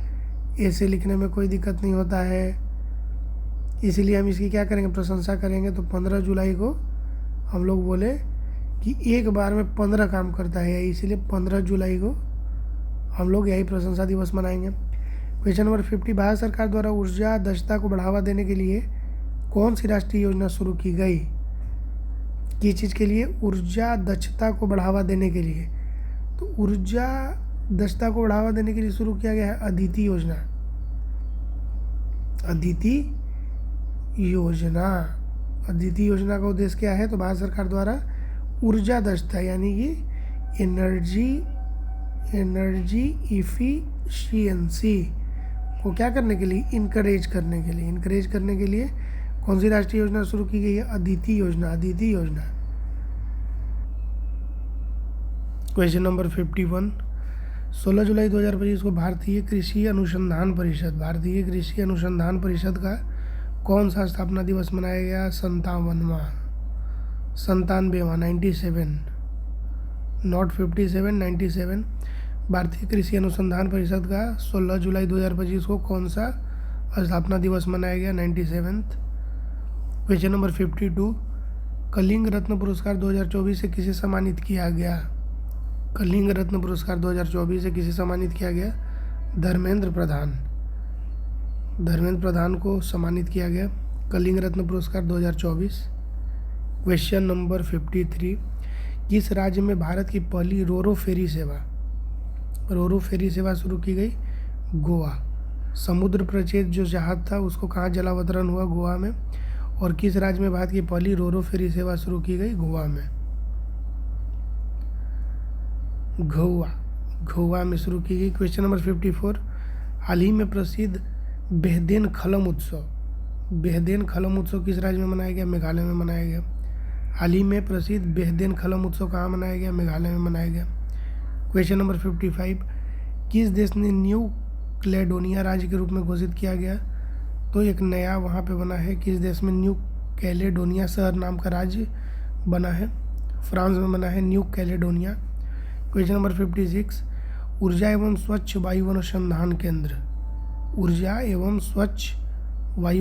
ऐसे लिखने में कोई दिक्कत नहीं होता है, इसीलिए हम इसकी क्या करेंगे? प्रशंसा करेंगे। तो 15 जुलाई को हम लोग बोले कि एक बार में 15 काम करता है, इसीलिए 15 जुलाई को हम लोग यही प्रशंसा दिवस मनाएंगे। क्वेश्चन नंबर 50, भारत सरकार द्वारा ऊर्जा दक्षता को बढ़ावा देने के लिए कौन सी राष्ट्रीय योजना शुरू की गई? किस चीज़ के लिए? ऊर्जा दक्षता को बढ़ावा देने के लिए। तो ऊर्जा दक्षता को बढ़ावा देने के लिए शुरू किया गया है अदिति योजना। अदिति योजना का उद्देश्य क्या है? तो भारत सरकार द्वारा ऊर्जा दक्षता यानी कि एनर्जी इफिशियंसी को क्या करने के लिए? इनकरेज करने के लिए कौन सी राष्ट्रीय योजना शुरू की गई है? अदिति योजना। क्वेश्चन नंबर 51, 16 जुलाई 2025 को भारतीय कृषि अनुसंधान परिषद का कौन सा स्थापना दिवस मनाया गया? 97वां 97, नॉट 57, 97। भारतीय कृषि अनुसंधान परिषद का 16 जुलाई 2025 को कौन सा स्थापना दिवस मनाया गया? 97। क्वेश्चन नंबर 52, कलिंग रत्न पुरस्कार 2024 से किसे सम्मानित किया गया? कलिंग रत्न पुरस्कार 2024 से किसे सम्मानित किया गया? धर्मेंद्र प्रधान को सम्मानित किया गया कलिंग रत्न पुरस्कार 2024। क्वेश्चन नंबर 53, किस राज्य में भारत की पहली रोरो फेरी सेवा शुरू की गई? गोवा। समुद्र प्रचेत जो जहाज था उसको कहाँ जलावतरण हुआ? गोवा में। और किस राज्य में भारत की पहली रोरो फेरी सेवा शुरू की गई? गोवा में। गोवा में शुरू की गई। क्वेश्चन नंबर 54, हाल ही में प्रसिद्ध बेहदेन खलम उत्सव किस राज्य में मनाया गया? मेघालय में मनाया गया। हाल ही में प्रसिद्ध बेहदेन खलम उत्सव कहाँ मनाया गया? मेघालय में मनाया गया। क्वेश्चन नंबर 55, किस देश ने न्यू कैलेडोनिया राज्य के रूप में घोषित किया गया? तो एक नया वहाँ पे बना है। किस देश में न्यू कैलेडोनिया शहर नाम का राज्य बना है? फ्रांस में बना है न्यू कैलेडोनिया। क्वेश्चन नंबर 56, ऊर्जा एवं स्वच्छ वायु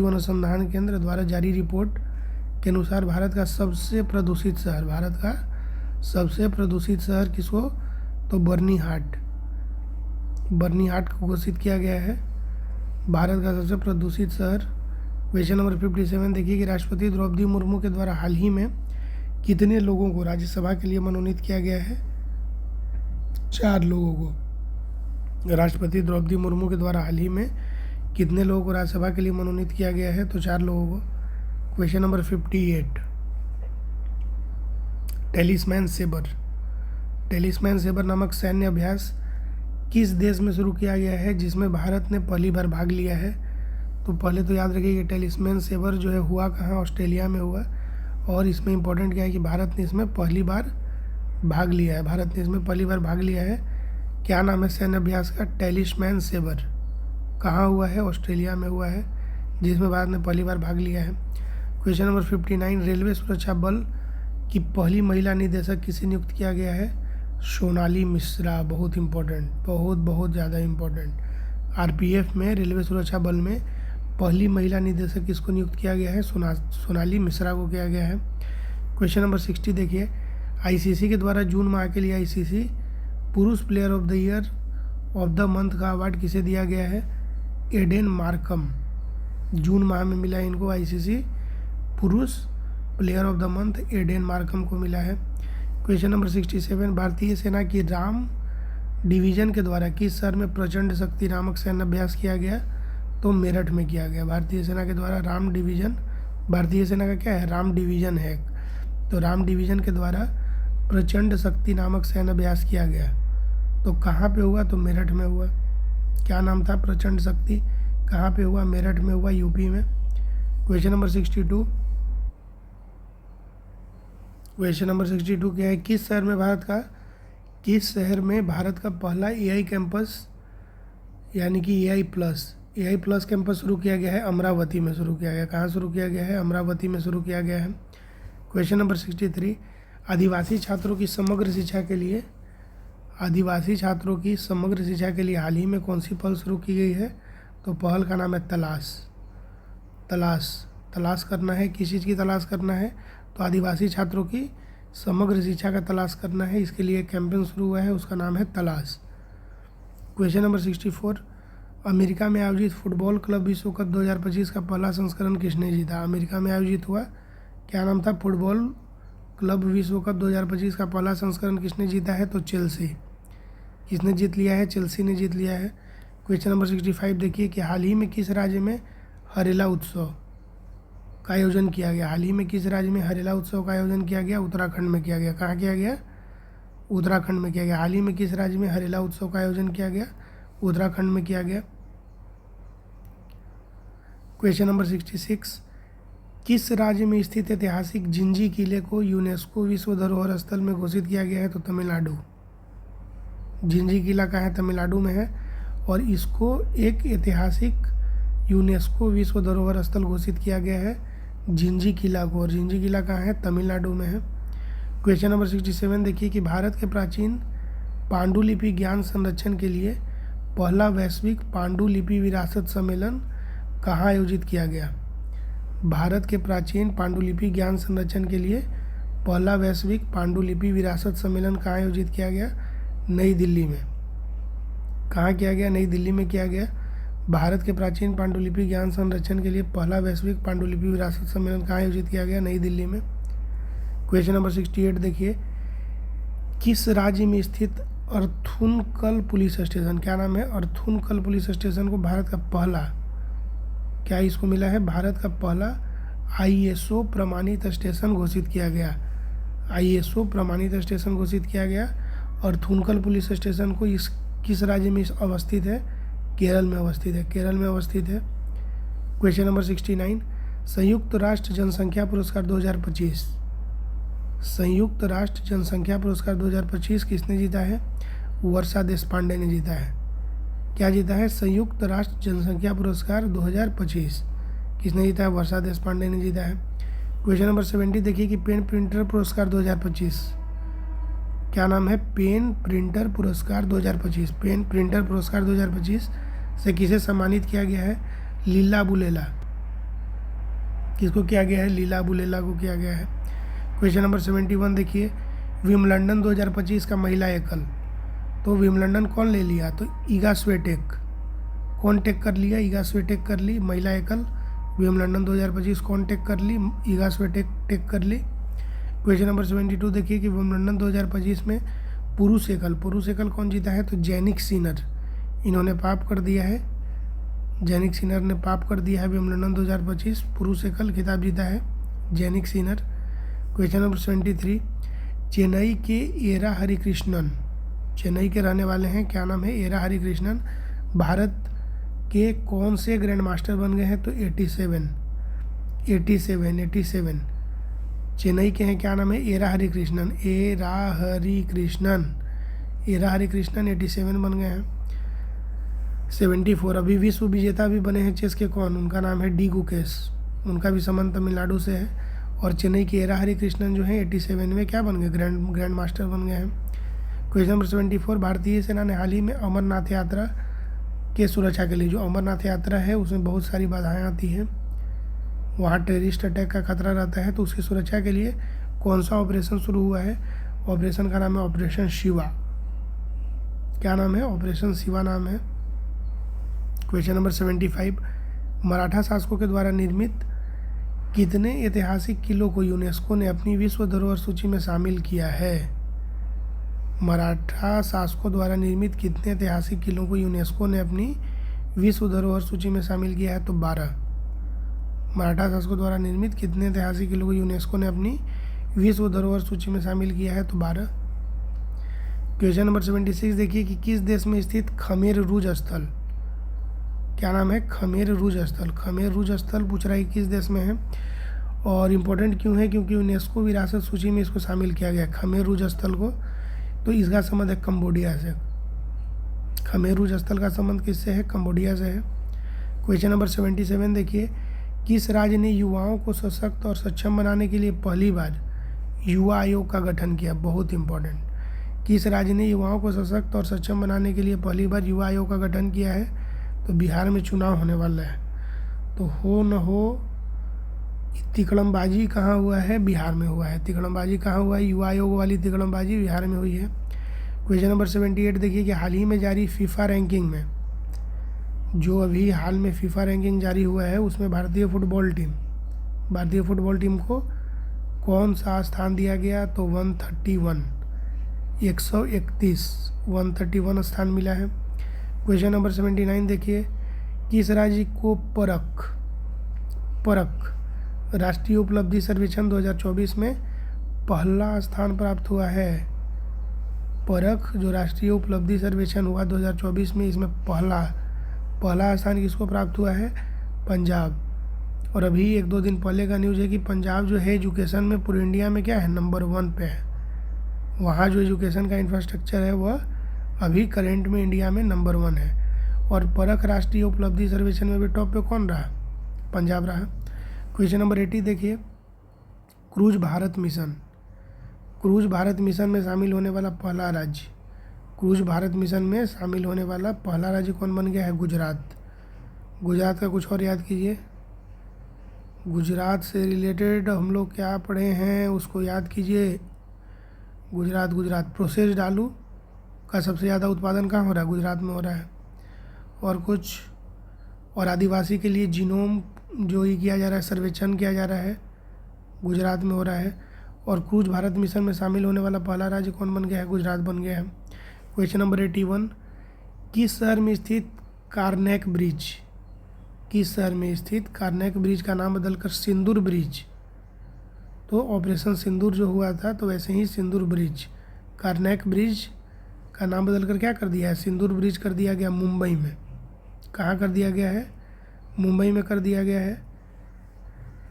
अनुसंधान केंद्र द्वारा जारी रिपोर्ट के अनुसार भारत का सबसे प्रदूषित शहर किसको? तो बर्नीहाट को घोषित किया गया है भारत का सबसे प्रदूषित शहर। क्वेश्चन नंबर 57, देखिए कि राष्ट्रपति द्रौपदी मुर्मू के द्वारा हाल ही में कितने लोगों को राज्यसभा के लिए मनोनीत किया गया है? 4 लोगों को। राष्ट्रपति द्रौपदी मुर्मू के द्वारा हाल ही में कितने लोगों को राज्यसभा के लिए मनोनीत किया गया है? तो 4 लोगों को। Question number 58, Talisman Sabre. Talisman Sabre नामक सैन्य अभ्यास किस देश में शुरू किया गया है जिसमें भारत ने पहली बार भाग लिया है? तो पहले तो याद रखिए कि टेलिस्मैन सेबर जो है हुआ कहाँ, ऑस्ट्रेलिया में हुआ। और इसमें इंपॉर्टेंट क्या है कि भारत ने इसमें पहली बार भाग लिया है। भारत ने इसमें पहली बार भाग लिया है। क्या नाम है सैन्य अभ्यास का? टेलिस्मैन सेबर। कहाँ हुआ है? ऑस्ट्रेलिया में हुआ है, जिसमें भारत ने पहली बार भाग लिया है। क्वेश्चन नंबर 59, रेलवे सुरक्षा बल की पहली महिला निदेशक किसे नियुक्त किया गया है? सोनाली मिश्रा। बहुत इंपॉर्टेंट, बहुत ज़्यादा इंपॉर्टेंट। आरपीएफ में, रेलवे सुरक्षा बल में पहली महिला निदेशक किसको नियुक्त किया गया है? सोनाली मिश्रा को किया गया है। क्वेश्चन नंबर 60 देखिए, आईसीसी के द्वारा जून माह के लिए आईसीसी पुरुष player of the year of the month का अवार्ड किसे दिया गया है? Aiden Markham. जून माह में मिला है इनको आईसीसी पुरुष player of the month, Aiden Markram को मिला है। क्वेश्चन नंबर 67, भारतीय सेना की राम डिवीजन के द्वारा किस शहर में प्रचंड शक्ति नामक सैन्य अभ्यास किया गया? तो मेरठ में किया गया। भारतीय सेना के द्वारा राम डिवीजन, भारतीय सेना का क्या है? राम डिवीजन है। तो राम डिवीजन के द्वारा प्रचंड शक्ति नामक सैन्य अभ्यास किया गया। तो कहाँ पे हुआ? तो मेरठ में हुआ। क्या नाम था? प्रचंड शक्ति। कहाँ पे हुआ? मेरठ में हुआ, यूपी में। क्वेश्चन नंबर 62, क्वेश्चन नंबर 62 क्या है? किस शहर में भारत का पहला एआई कैंपस यानी कि एआई प्लस कैंपस शुरू किया गया है? अमरावती में शुरू किया गया। कहाँ शुरू किया गया है? अमरावती में शुरू किया गया है। क्वेश्चन नंबर 63, आदिवासी छात्रों की समग्र शिक्षा के लिए हाल ही में कौन सी पहल शुरू की गई है? तो पहल का नाम है तलाश करना है। किस चीज़ की तलाश करना है? तो आदिवासी छात्रों की समग्र शिक्षा का तलाश करना है। इसके लिए कैंपेन शुरू हुआ है, उसका नाम है तलाश। क्वेश्चन नंबर 64, अमेरिका में आयोजित फुटबॉल क्लब विश्व कप 2025 का पहला संस्करण किसने जीता? अमेरिका में आयोजित हुआ, क्या नाम था? फुटबॉल क्लब विश्व कप 2025 का पहला संस्करण किसने जीता है? तो चेल्सी। किसने जीत लिया है? चेल्सी ने जीत लिया है। क्वेश्चन नंबर 65 देखिए कि हाल ही में किस राज्य में हरेला उत्सव का आयोजन किया गया? हाल ही में किस राज्य में हरेला उत्सव का आयोजन किया गया? उत्तराखंड में किया गया। कहाँ किया गया? उत्तराखंड में किया गया। हाल ही में किस राज्य में हरेला उत्सव का आयोजन किया गया? उत्तराखंड में किया गया। क्वेश्चन नंबर 66, किस राज्य में स्थित ऐतिहासिक जिंजी किले को यूनेस्को विश्व धरोहर स्थल में घोषित किया गया है? तो तमिलनाडु। जिंजी किला कहाँ है? तमिलनाडु में है। और इसको एक ऐतिहासिक यूनेस्को विश्व धरोहर स्थल घोषित किया गया है, जिंजी किला को। और जिंजी किला कहाँ है? तमिलनाडु में है। क्वेश्चन नंबर 67 देखिए कि भारत के प्राचीन पांडुलिपि ज्ञान संरक्षण के लिए पहला वैश्विक पांडुलिपि विरासत सम्मेलन कहाँ आयोजित किया गया? भारत के प्राचीन पांडुलिपि ज्ञान संरक्षण के लिए पहला वैश्विक पांडुलिपि विरासत सम्मेलन कहाँ आयोजित किया गया? नई दिल्ली में। कहाँ किया गया? नई दिल्ली में किया गया। भारत के प्राचीन पांडुलिपि ज्ञान संरक्षण के लिए पहला वैश्विक पांडुलिपि विरासत सम्मेलन कहाँ आयोजित किया गया? नई दिल्ली में। क्वेश्चन नंबर 68 देखिए, किस राज्य में स्थित अर्थुनकल पुलिस स्टेशन, क्या नाम है? अर्थुनकल पुलिस स्टेशन को भारत का पहला, क्या इसको मिला है? भारत का पहला आईएसओ प्रमाणित स्टेशन घोषित किया गया। आईएसओ प्रमाणित स्टेशन घोषित किया गया। अर्थुनकल पुलिस स्टेशन को किस राज्य में अवस्थित है? केरल में अवस्थित है। केरल में अवस्थित है। क्वेश्चन नंबर 69, संयुक्त राष्ट्र जनसंख्या पुरस्कार 2025, संयुक्त राष्ट्र जनसंख्या पुरस्कार 2025 किसने जीता है? वर्षा देशपांडे ने जीता है। क्या जीता है? संयुक्त राष्ट्र जनसंख्या पुरस्कार 2025 किसने जीता है? वर्षा देशपांडे ने जीता है। क्वेश्चन नंबर 70 देखिए कि पेन प्रिंटर पुरस्कार 2025, क्या नाम है? पेन प्रिंटर पुरस्कार 2025। पेन प्रिंटर पुरस्कार 2025 से किसे सम्मानित किया गया है? लीला बुलेला। किसको किया गया है? लीला बुलेला को किया गया है। क्वेश्चन नंबर 71 देखिए, विम्बलडन 2025 का महिला एकल, तो विम्बलडन कौन ले लिया? तो ईगा स्वेटेक। कौन टेक कर लिया? ईगा स्वेटेक कर ली महिला एकल। विम्बलडन 2025 कौन टेक कर ली? ईगा स्वेटेक टेक कर ली। क्वेश्चन नंबर 72 देखिए कि विम्बलडन 2025 में पुरुषेकल कौन जीता है? तो जैनिक सिनर, इन्होंने पाप कर दिया है, जैनिक सिनर ने पाप कर दिया है विंबलडन 2025, पुरुषेकल खिताब जीता है Jannik Sinner. Question number 73, Chennai के एरा हरिकृष्णन, चेन्नई के रहने वाले हैं, क्या नाम है? एरा हरिकृष्णन, भारत के कौन से ग्रैंड मास्टर बन गए हैं? तो 87 चेन्नई के हैं, क्या नाम है? एरा हरिकृष्णन 87 बन गए हैं। 74, अभी विश्व विजेता भी बने हैं चेस के, कौन? उनका नाम है डी गुकेश, उनका भी संबंध तमिलनाडु से है। और चेन्नई के एरा हरिकृष्णन जो है 87 में क्या बन गए? ग्रैंड मास्टर बन गए हैं। क्वेश्चन नंबर 74, भारतीय सेना ने हाल ही में अमरनाथ यात्रा के सुरक्षा के लिए, जो अमरनाथ यात्रा है उसमें बहुत सारी बाधाएं आती हैं, वहाँ टेररिस्ट अटैक का खतरा रहता है, तो उसकी सुरक्षा के लिए कौन सा ऑपरेशन शुरू हुआ है? ऑपरेशन का नाम है ऑपरेशन शिवा। क्या नाम है? ऑपरेशन शिवा नाम है। क्वेश्चन नंबर 75, मराठा शासकों के द्वारा निर्मित कितने ऐतिहासिक किलों को यूनेस्को ने अपनी विश्व धरोहर सूची में शामिल किया है? मराठा शासकों द्वारा निर्मित कितने ऐतिहासिक किलों को यूनेस्को ने अपनी विश्व धरोहर सूची में शामिल किया है? तो 12। मराठा शासकों द्वारा निर्मित कितने ऐतिहासिक किलों को यूनेस्को ने अपनी विश्व धरोहर सूची में शामिल किया है? तो 12। क्वेश्चन नंबर 76 देखिए कि किस देश में स्थित खमेर रूज स्थल, क्या नाम है? खमेर रूज स्थल। खमेर रूज स्थल पूछ रहा है किस देश में है और इम्पोर्टेंट क्यों है? क्योंकि यूनेस्को विरासत सूची में इसको शामिल किया गया खमेर रूज स्थल को, तो इसका संबंध है कंबोडिया से। खमेर रूज स्थल का संबंध किससे है? कंबोडिया से है। क्वेश्चन नंबर 77 देखिए, किस राज्य ने युवाओं को सशक्त और सक्षम बनाने के लिए पहली बार युवा आयोग का गठन किया? बहुत इंपॉर्टेंट। किस राज्य ने युवाओं को सशक्त और सक्षम बनाने के लिए पहली बार युवा आयोग का गठन किया है? तो बिहार में चुनाव होने वाला है, तो हो न हो तिकड़मबाजी कहाँ हुआ है? बिहार में हुआ है। तिकड़मबाजी कहाँ हुआ है? युवा आयोग वाली तिकड़मबाजी बिहार में हुई है। क्वेश्चन नंबर 78 देखिए कि हाल ही में जारी फीफा रैंकिंग में, जो अभी हाल में फीफा रैंकिंग जारी हुआ है उसमें भारतीय फुटबॉल टीम को कौन सा स्थान दिया गया? तो 131 स्थान मिला है। क्वेश्चन नंबर 79 देखिए, किस राज्य को परख राष्ट्रीय उपलब्धि सर्वेक्षण 2024 में पहला स्थान प्राप्त हुआ है? परख जो राष्ट्रीय उपलब्धि सर्वेक्षण हुआ 2024 में, इसमें पहला स्थान किसको प्राप्त हुआ है? पंजाब। और अभी 1-2 दिन पहले का न्यूज़ है कि पंजाब जो है एजुकेशन में पूरे इंडिया में क्या है? नंबर 1 पे है। वहाँ जो एजुकेशन का इंफ्रास्ट्रक्चर है वह अभी करेंट में इंडिया में नंबर 1 है। और परख राष्ट्रीय उपलब्धि सर्वेक्षण में भी टॉप पे कौन रहा? पंजाब रहा। क्वेश्चन नंबर 80 देखिए, क्रूज भारत मिशन में शामिल होने वाला पहला राज्य कौन बन गया है? गुजरात का कुछ और याद कीजिए। गुजरात से रिलेटेड हम लोग क्या पढ़े हैं उसको याद कीजिए। गुजरात प्रोसेस्ड आलू का सबसे ज़्यादा उत्पादन कहाँ हो रहा है? गुजरात में हो रहा है। और आदिवासी के लिए जीनोम जो ये किया जा रहा है, सर्वेक्षण किया जा रहा है, गुजरात में हो रहा है। और क्रूज भारत मिशन में शामिल होने वाला पहला राज्य कौन बन गया है? गुजरात बन गया है। क्वेश्चन नंबर 81, किस शहर में स्थित कार्नेक ब्रिज का नाम बदलकर सिंदूर ब्रिज? तो ऑपरेशन सिंदूर जो हुआ था तो वैसे ही सिंदूर ब्रिज, कार्नेक ब्रिज का नाम बदलकर क्या कर दिया है? सिंदूर ब्रिज कर दिया गया मुंबई में। कहाँ कर दिया गया है? मुंबई में कर दिया गया है।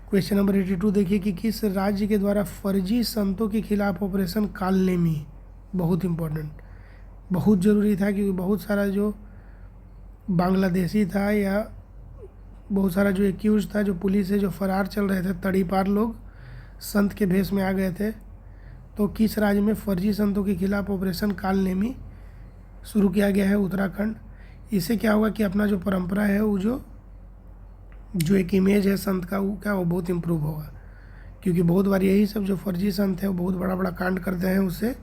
क्वेश्चन नंबर 82 देखिए कि किस राज्य के द्वारा फर्जी संतों के खिलाफ ऑपरेशन कालनेमी, बहुत इंपॉर्टेंट, बहुत ज़रूरी था क्योंकि बहुत सारा जो बांग्लादेशी था या बहुत सारा जो एक्यूज था, जो पुलिस से जो फरार चल रहे थे, तड़ीपार लोग संत के भेष में आ गए थे। तो किस राज्य में फर्जी संतों के खिलाफ ऑपरेशन कालनेमी शुरू किया गया है? उत्तराखंड। इससे क्या होगा कि अपना जो परंपरा है वो जो एक इमेज है संत का वो बहुत इम्प्रूव होगा, क्योंकि बहुत बार यही सब जो फर्जी संत है वो बहुत बड़ा कांड करते हैं, उससे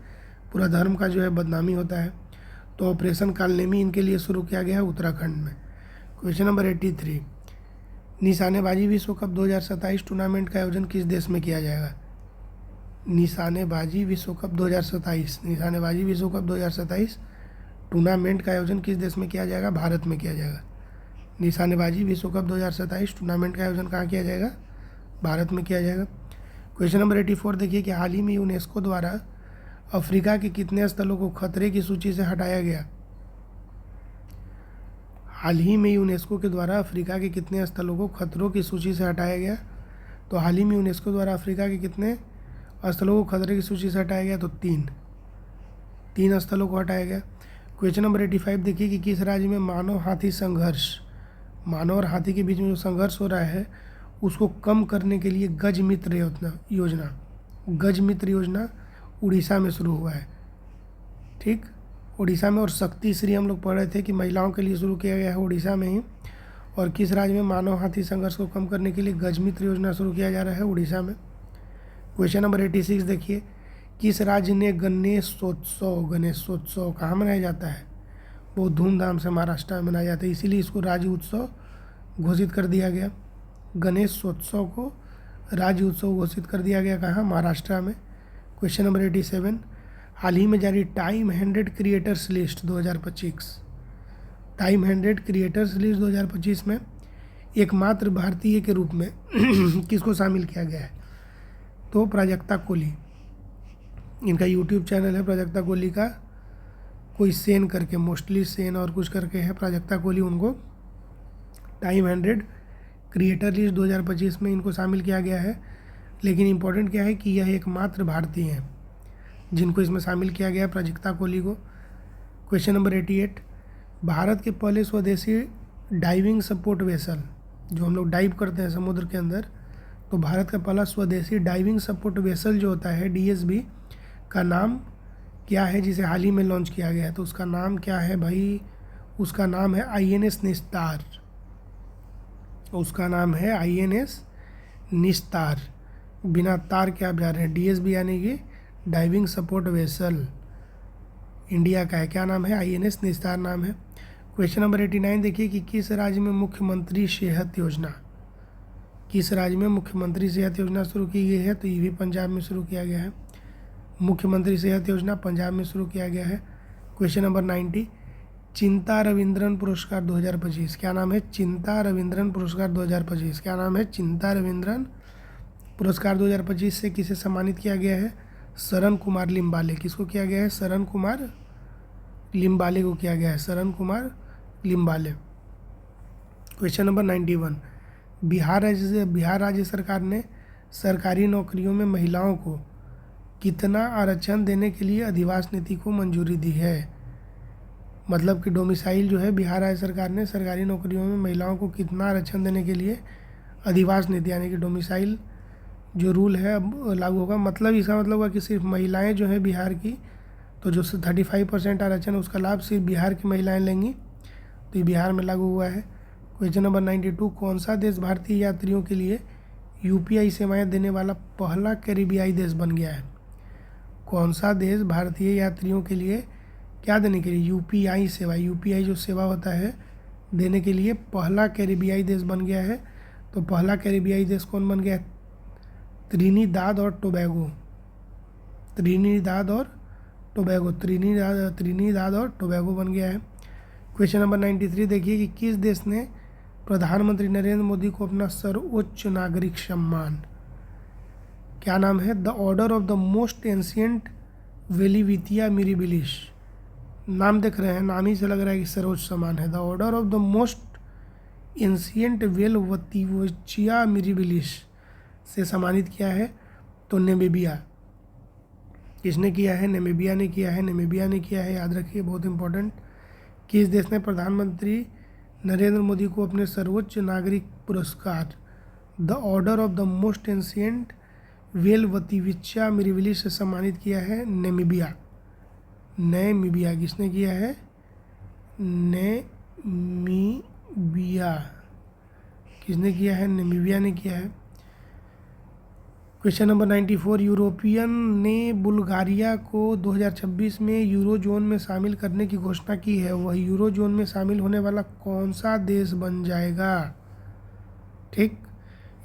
पूरा धर्म का जो है बदनामी होता है। तो ऑपरेशन कालनेमी इनके लिए शुरू किया गया है उत्तराखंड में। क्वेश्चन नंबर 83, निशानेबाजी विश्व कप 2027 टूर्नामेंट का आयोजन किस देश में किया जाएगा? निशानेबाजी विश्व कप 2027, निशानेबाजी विश्व कप 2027 टूर्नामेंट का आयोजन किस देश में किया जाएगा? भारत में किया जाएगा। निशानेबाजी विश्व कप 2027 टूर्नामेंट का आयोजन कहाँ किया जाएगा? भारत में किया जाएगा। क्वेश्चन नंबर 84 देखिए कि हाल ही में यूनेस्को द्वारा अफ्रीका के कितने स्थलों को खतरे की सूची से हटाया गया? हाल ही में यूनेस्को के द्वारा अफ्रीका के कितने स्थलों को खतरों की सूची से हटाया गया? तो हाल ही में यूनेस्को द्वारा अफ्रीका के कितने स्थलों को खतरे की सूची से हटाया गया? तो तीन स्थलों को हटाया गया। क्वेश्चन नंबर 85 देखिए कि किस राज्य में मानव हाथी संघर्ष, मानव और हाथी के बीच में जो संघर्ष हो रहा है उसको कम करने के लिए गज मित्र योजना उड़ीसा में शुरू हुआ है। ठीक, उड़ीसा में। और शक्ति श्री हम लोग पढ़ रहे थे कि महिलाओं के लिए शुरू किया गया है उड़ीसा में ही। और किस राज्य में मानव हाथी संघर्ष को कम करने के लिए गज मित्र योजना शुरू किया जा रहा है? उड़ीसा में। क्वेश्चन नंबर 86 देखिए, किस राज्य ने गणेशोत्सव कहाँ मनाया जाता है? बहुत धूमधाम से महाराष्ट्र में मनाया जाता है, इसीलिए इसको राज्य उत्सव घोषित कर दिया गया। गणेशोत्सव को राज्य उत्सव घोषित कर दिया गया कहाँ? महाराष्ट्र में। क्वेश्चन नंबर 87, हाल ही में जारी time 100 creators list 2025, time 100 creators list 2025 में एकमात्र भारतीय के रूप में किसको शामिल किया गया है? तो प्राजक्ता कोली। इनका यूट्यूब चैनल है प्राजक्ता कोली का, कोई सेन करके, मोस्टली सेन और कुछ करके है प्राजक्ता कोली। उनको टाइम 100 क्रिएटर लिस्ट 2025 में इनको शामिल किया गया है। लेकिन इम्पोर्टेंट क्या है कि यह एकमात्र भारतीय हैं जिनको इसमें शामिल किया गया है, प्राजक्ता कोहली को। क्वेश्चन नंबर 88, भारत के पहले स्वदेशी डाइविंग सपोर्ट वेसल, जो हम लोग डाइव करते हैं समुद्र के अंदर, तो भारत का पहला स्वदेशी डाइविंग सपोर्ट वेसल जो होता है DSB का नाम क्या है, जिसे हाल ही में लॉन्च किया गया है? तो उसका नाम क्या है भाई? उसका नाम है INS निस्तार। उसका नाम है INS निस्तार। बिना तार के आप जा रहे हैं। DSB यानी कि डाइविंग सपोर्ट वेसल इंडिया का है। क्या नाम है? INS निस्तार नाम है। क्वेश्चन नंबर 89 देखिए कि किस राज्य में मुख्यमंत्री सेहत योजना, किस राज्य में मुख्यमंत्री सेहत योजना शुरू की गई है? तो ये भी पंजाब में शुरू किया गया है। मुख्यमंत्री सेहत योजना पंजाब में शुरू किया गया है। क्वेश्चन नंबर 90, चिंता रविंद्रन पुरस्कार 2025, क्या नाम है? चिंता रविंद्रन पुरस्कार 2025, क्या नाम है? चिंता रविंद्रन पुरस्कार 2025 से किसे सम्मानित किया गया है? शरण कुमार लिम्बाले। किसको किया गया है? शरण कुमार लिम्बाले को किया गया है, शरण कुमार लिम्बाले। क्वेश्चन नंबर 91, बिहार राज्य सरकार ने सरकारी नौकरियों में महिलाओं को कितना आरक्षण देने के लिए अधिवास नीति को मंजूरी दी है? मतलब कि डोमिसाइल जो है, बिहार राज्य सरकार ने सरकारी नौकरियों में महिलाओं को कितना आरक्षण देने के लिए अधिवास नीति यानी कि डोमिसाइल जो रूल है अब लागू होगा। मतलब इसका मतलब हुआ कि सिर्फ महिलाएं जो है बिहार की, तो जो 35% आरक्षण है उसका लाभ सिर्फ बिहार की महिलाएं लेंगी, तो ये बिहार में लागू हुआ है। क्वेश्चन नंबर 92, कौन सा देश भारतीय यात्रियों के लिए UPI सेवाएं देने वाला पहला कैरिबियाई देश बन गया है? कौन सा देश भारतीय यात्रियों के लिए क्या देने के लिए UPI सेवा, UPI जो सेवा होता है देने के लिए पहला कैरिबियाई देश बन गया है? तो पहला कैरिबियाई देश कौन बन गया है? त्रिनिदाद और टोबैगो। त्रिनिदाद और टोबैगो बन गया है। क्वेश्चन नंबर 93 देखिए कि किस देश ने प्रधानमंत्री नरेंद्र मोदी को अपना सर्वोच्च नागरिक सम्मान, क्या नाम है? The Order of the Most Ancient Welwitschia Mirabilis. नाम देख रहे हैं, नाम ही से लग रहा है कि सर्वोच्च सम्मान है। The Order of the Most Ancient Welwitschia Mirabilis से सम्मानित किया है? तो नामीबिया। किसने किया है? नामीबिया ने किया है। नामीबिया ने किया है, याद रखिए, बहुत इंपॉर्टेंट। किस देश ने प्रधानमंत्री नरेंद्र मोदी को अपने सर्वोच्च नागरिक पुरस्कार the Order of the Most Ancient Welwitschia Mirabilis से सम्मानित किया है? नामीबिया। नामीबिया किसने किया है? नामीबिया किसने किया है? नामीबिया ने किया है। क्वेश्चन नंबर 94, यूरोपियन ने बुल्गारिया को 2026 में यूरोजोन में शामिल करने की घोषणा की है। वह यूरोजोन में शामिल होने वाला कौन सा देश बन जाएगा? ठीक,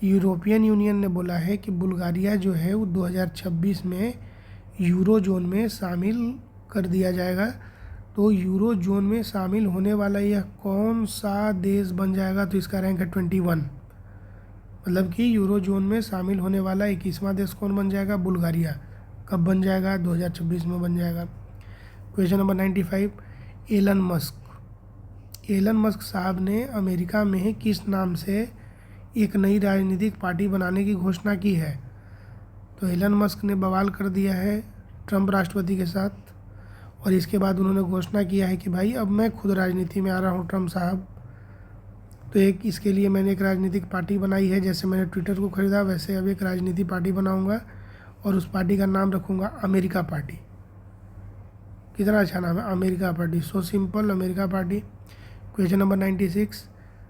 यूरोपियन यूनियन ने बोला है कि बुल्गारिया जो है वो 2026 में यूरो जोन में शामिल कर दिया जाएगा। तो यूरो जोन में शामिल होने वाला यह कौन सा देश बन जाएगा? तो इसका रैंक है 21। मतलब कि यूरो जोन में शामिल होने वाला 21वां देश कौन बन जाएगा? बुल्गारिया। कब बन जाएगा? 2026 में बन जाएगा। क्वेश्चन नंबर 95, एलन मस्क साहब ने अमेरिका में किस नाम से एक नई राजनीतिक पार्टी बनाने की घोषणा की है? तो एलन मस्क ने बवाल कर दिया है ट्रंप राष्ट्रपति के साथ, और इसके बाद उन्होंने घोषणा किया है कि भाई अब मैं खुद राजनीति में आ रहा हूँ ट्रंप साहब। तो इसके लिए मैंने एक राजनीतिक पार्टी बनाई है। जैसे मैंने ट्विटर को ख़रीदा वैसे अब एक राजनीतिक पार्टी बनाऊंगा और उस पार्टी का नाम रखूँगा अमेरिका पार्टी। कितना अच्छा नाम है, America party, so simple, America party. Question number 96,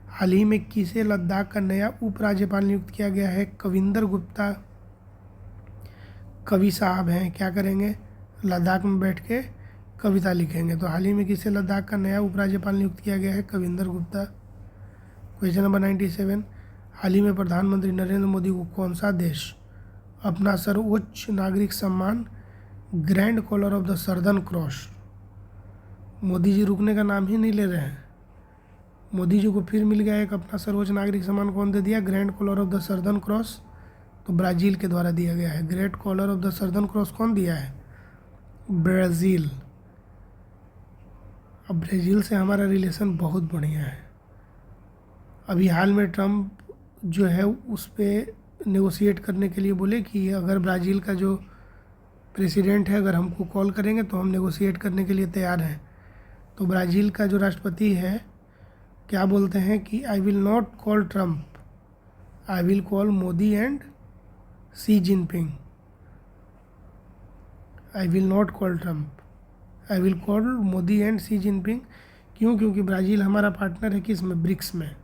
हाल ही में किसे लद्दाख का नया उपराज्यपाल नियुक्त किया गया है? कविंदर गुप्ता कवि साहब हैं, क्या करेंगे? लद्दाख में बैठ के कविता लिखेंगे। तो हाल ही में किसे लद्दाख का नया उपराज्यपाल नियुक्त किया गया है? कविंदर गुप्ता। क्वेश्चन नंबर 97, हाल ही में प्रधानमंत्री नरेंद्र मोदी को कौन सा देश अपना सर्वोच्च नागरिक सम्मान Grand Collar of the Southern Cross, Modi ji रुकने का नाम ही नहीं ले रहे हैं, मोदी जी को फिर मिल गया एक अपना सर्वोच्च नागरिक सम्मान, कौन दे दिया? Grand Collar of the Southern Cross. तो ब्राज़ील के द्वारा दिया गया है। Great Collar of the Southern Cross कौन दिया है? ब्राज़ील। अब ब्राज़ील से हमारा रिलेशन बहुत बढ़िया है। अभी हाल में ट्रंप जो है उस पर नेगोशिएट करने के लिए बोले कि अगर ब्राज़ील का जो प्रेसिडेंट है अगर हमको कॉल करेंगे तो हम नेगोशिएट करने के लिए तैयार हैं। तो ब्राज़ील का जो राष्ट्रपति है क्या बोलते हैं कि I will not call Trump, I will call Modi and C Jinping. I will not call Trump, I will call Modi and C Jinping. क्यों? क्योंकि ब्राज़ील हमारा पार्टनर है किस में? ब्रिक्स में।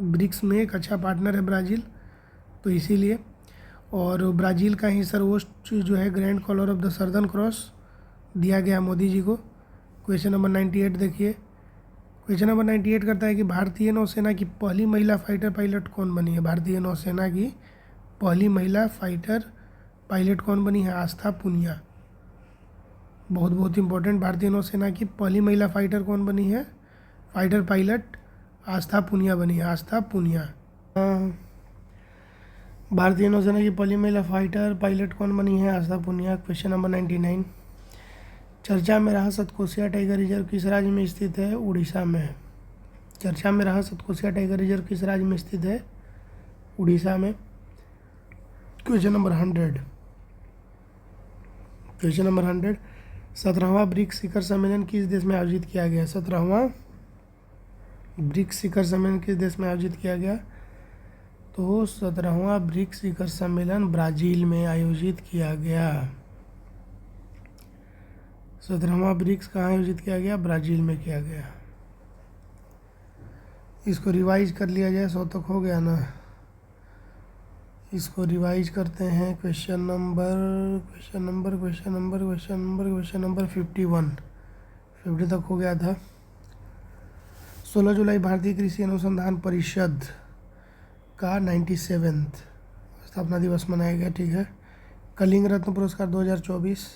ब्रिक्स में एक अच्छा पार्टनर है ब्राज़ील, तो इसीलिए। और ब्राज़ील का ही सर्वोच्च जो है Grand Collar of the Southern Cross दिया गया मोदी जी को। क्वेश्चन नंबर 98 देखिए। क्वेश्चन नंबर 98 करता है कि भारतीय नौसेना की पहली महिला फाइटर पायलट कौन बनी है? भारतीय नौसेना की पहली महिला फाइटर पायलट कौन बनी है? आस्था पुनिया। बहुत बहुत इंपॉर्टेंट, भारतीय नौसेना की पहली महिला फाइटर कौन बनी है? फाइटर पायलट आस्था पुनिया बनी है, आस्था पुनिया। भारतीय नौसेना की पहली महिला फाइटर पायलट कौन बनी है? आस्था पुनिया। क्वेश्चन नंबर 99, चर्चा में रहा सतकोसिया टाइगर रिजर्व किस राज्य में स्थित है? उड़ीसा में। चर्चा में रहा सतकोसिया टाइगर रिजर्व किस राज्य में स्थित है? उड़ीसा में। क्वेश्चन नंबर 100, क्वेश्चन नंबर 100, 17वां ब्रिक्स शिखर सम्मेलन किस देश में आयोजित किया गया? 17वां ब्रिक्स शिखर सम्मेलन किस देश में आयोजित किया गया? तो 17वां ब्रिक्स शिखर सम्मेलन ब्राज़ील में आयोजित किया गया। 17वां ब्रिक्स कहाँ आयोजित किया गया? ब्राज़ील में किया गया। इसको रिवाइज कर लिया जाए, 100 तक हो गया ना? इसको रिवाइज करते हैं। क्वेश्चन नंबर 51, 50 तक हो गया था। 16 जुलाई भारतीय कृषि अनुसंधान परिषद का 97वां स्थापना दिवस मनाया गया। ठीक है। कलिंग रत्न पुरस्कार 2024,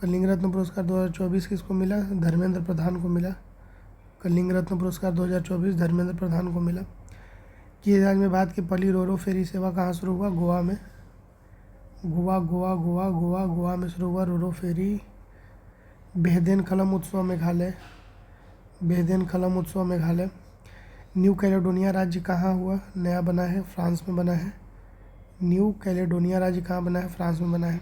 कलिंग रत्न पुरस्कार 2024 किसको मिला? धर्मेंद्र प्रधान को मिला। कलिंग रत्न पुरस्कार 2024 धर्मेंद्र प्रधान को मिला। किस राज्य में भारत की पहली रोरो फेरी सेवा कहाँ शुरू हुआ? गोवा में। गोवा में शुरू हुआ रोरो फेरी। बेहदेन खलम उत्सव मेघालय, बेहदेन खलम उत्सव मेघालय। न्यू कैलेडोनिया राज्य कहाँ हुआ? नया बना है, फ्रांस में बना है। न्यू कैलेडोनिया राज्य कहाँ बना है? फ्रांस में बना है।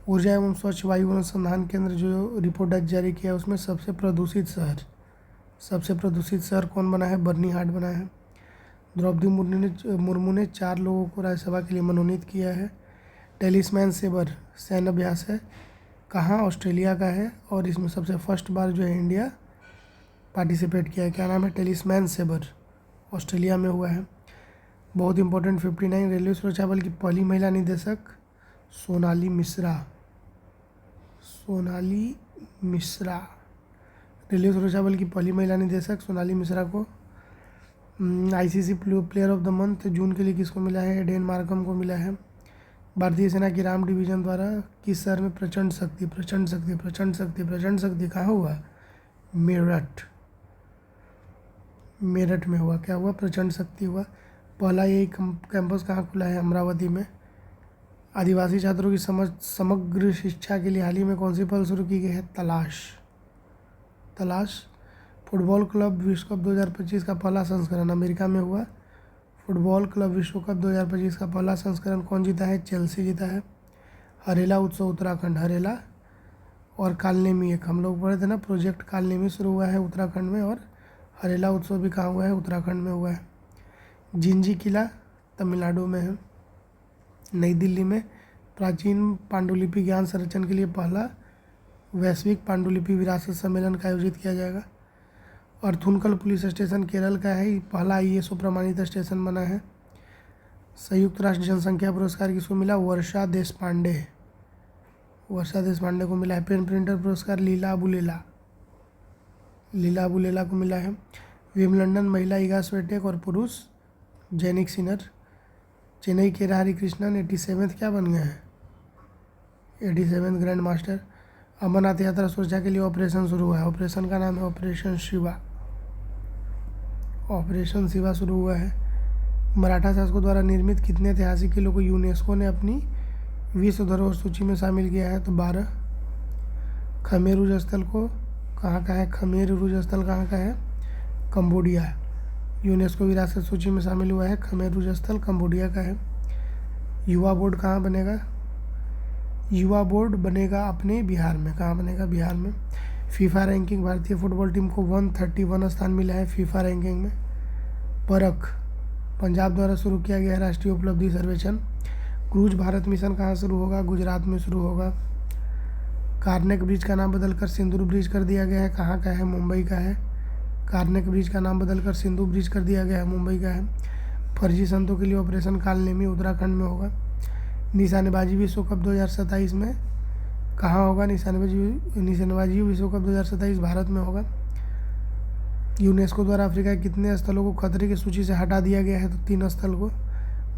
ऊर्जा एवं स्वच्छ वायु अनुसंधान केंद्र जो रिपोर्ट आज जारी किया उसमें सबसे प्रदूषित शहर कौन बना है? बर्निहाट बना है। द्रौपदी मुर्मू ने 4 लोगों को राज्यसभा के लिए मनोनीत किया है। टेलिस्मैन सेबर सैन्य अभ्यास है, कहाँ? ऑस्ट्रेलिया का है, और इसमें सबसे फर्स्ट बार जो है इंडिया पार्टिसिपेट किया है। क्या नाम है? टेलिस्मैन सेबर, ऑस्ट्रेलिया में हुआ है। बहुत इंपॉर्टेंट 59, रेलवे सुरक्षा बल की पहली महिला निदेशक सोनाली मिश्रा। रेलवे सुरक्षा बल की पहली महिला निदेशक सोनाली मिश्रा को ICC player of the month June के लिए किसको मिला है? एडेन मार्कम को मिला है। भारतीय सेना की राम डिवीजन द्वारा किस शहर में प्रचंड शक्ति कहाँ हुआ? मेरठ में हुआ। क्या हुआ? प्रचंड शक्ति हुआ। पहला यही कैंपस कहाँ खुला है? अमरावती में। आदिवासी छात्रों की समग्र शिक्षा के लिए हाल ही में कौन सी पहल शुरू की गई है? तलाश। फुटबॉल क्लब विश्व कप 2025 का पहला संस्करण अमेरिका में हुआ। फुटबॉल क्लब विश्व कप 2025 का पहला संस्करण कौन जीता है? चेल्सी जीता है। हरेला उत्सव उत्तराखंड, हरेला और कालनेमी, एक हम लोग पढ़े थे ना, प्रोजेक्ट कालनेमी शुरू हुआ है उत्तराखंड में, और हरेला उत्सव भी कहाँ हुआ है? उत्तराखंड में हुआ है। जिंजी किला तमिलनाडु में है। नई दिल्ली में प्राचीन पांडुलिपि ज्ञान संरक्षण के लिए पहला वैश्विक पांडुलिपि विरासत सम्मेलन का आयोजित किया जाएगा। और थुनकल पुलिस स्टेशन केरल का है, पहला ISO प्रमाणित स्टेशन बना है। संयुक्त राष्ट्र जनसंख्या पुरस्कार किसको मिला? वर्षा देशपांडे को मिला है। पेन प्रिंटर पुरस्कार लीला अबुलेला को मिला है। विम्बलडन महिला इगा स्वियाटेक और पुरुष जैनिक सिनर। चेन्नई के हरिकृष्णन 87th क्या बन गए हैं? 87th grand master. अमरनाथ यात्रा सुरक्षा के लिए ऑपरेशन शुरू हुआ है। ऑपरेशन का नाम है ऑपरेशन शिवा शुरू हुआ है। मराठा शासकों द्वारा निर्मित कितने ऐतिहासिक किलों को यूनेस्को ने अपनी विश्व धरोहर सूची में शामिल किया है? तो 12। खमेर रुज स्थल को कहाँ का है? कंबोडिया। यूनेस्को विरासत सूची में शामिल हुआ है। खमेर रुज स्थल कंबोडिया का है। युवा बोर्ड कहाँ बनेगा? युवा बोर्ड बनेगा अपने बिहार में। कहाँ बनेगा? बिहार में। फीफा रैंकिंग, भारतीय फुटबॉल टीम को 131 स्थान मिला है फीफा रैंकिंग में। परख, पंजाब द्वारा शुरू किया गया है राष्ट्रीय उपलब्धि सर्वेक्षण। क्रूज भारत मिशन कहाँ शुरू होगा? गुजरात में शुरू होगा। कार्नेक ब्रिज का नाम बदलकर सिंदूर ब्रिज कर दिया गया है। कहाँ का है? मुंबई का है। कार्नेक ब्रिज का नाम बदलकर सिंधु ब्रिज कर दिया गया है, मुंबई का है। फर्जी संतों के लिए ऑपरेशन कालनेमी उत्तराखंड में होगा। निशानेबाजी विश्व कप 2027 में कहाँ होगा? निशानेबाजी विश्व कप 2027 भारत में होगा। यूनेस्को द्वारा अफ्रीका के कितने स्थलों को खतरे की सूची से हटा दिया गया है? तो 3 स्थल को।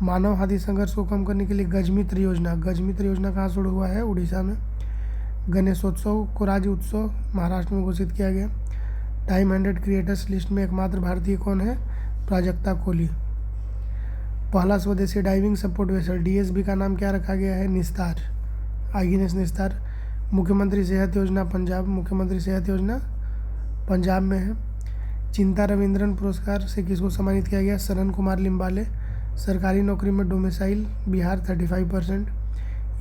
मानव हाथी संघर्ष को कम करने के लिए गजमित्र योजना कहाँ शुरू हुआ है? उड़ीसा में। गणेशोत्सव को राज्य उत्सव महाराष्ट्र में घोषित किया गया। टाइम 100 क्रिएटर्स लिस्ट में एकमात्र भारतीय कौन है? प्राजक्ता कोहली। पहला स्वदेशी डाइविंग सपोर्ट वेसल DSB का नाम क्या रखा गया है? निस्तार, आईएनएस निस्तार। मुख्यमंत्री सेहत योजना पंजाब में है। चिंता रविंद्रन पुरस्कार से किसको सम्मानित किया गया? शरण कुमार लिम्बाले। सरकारी नौकरी में डोमिसाइल बिहार 35%।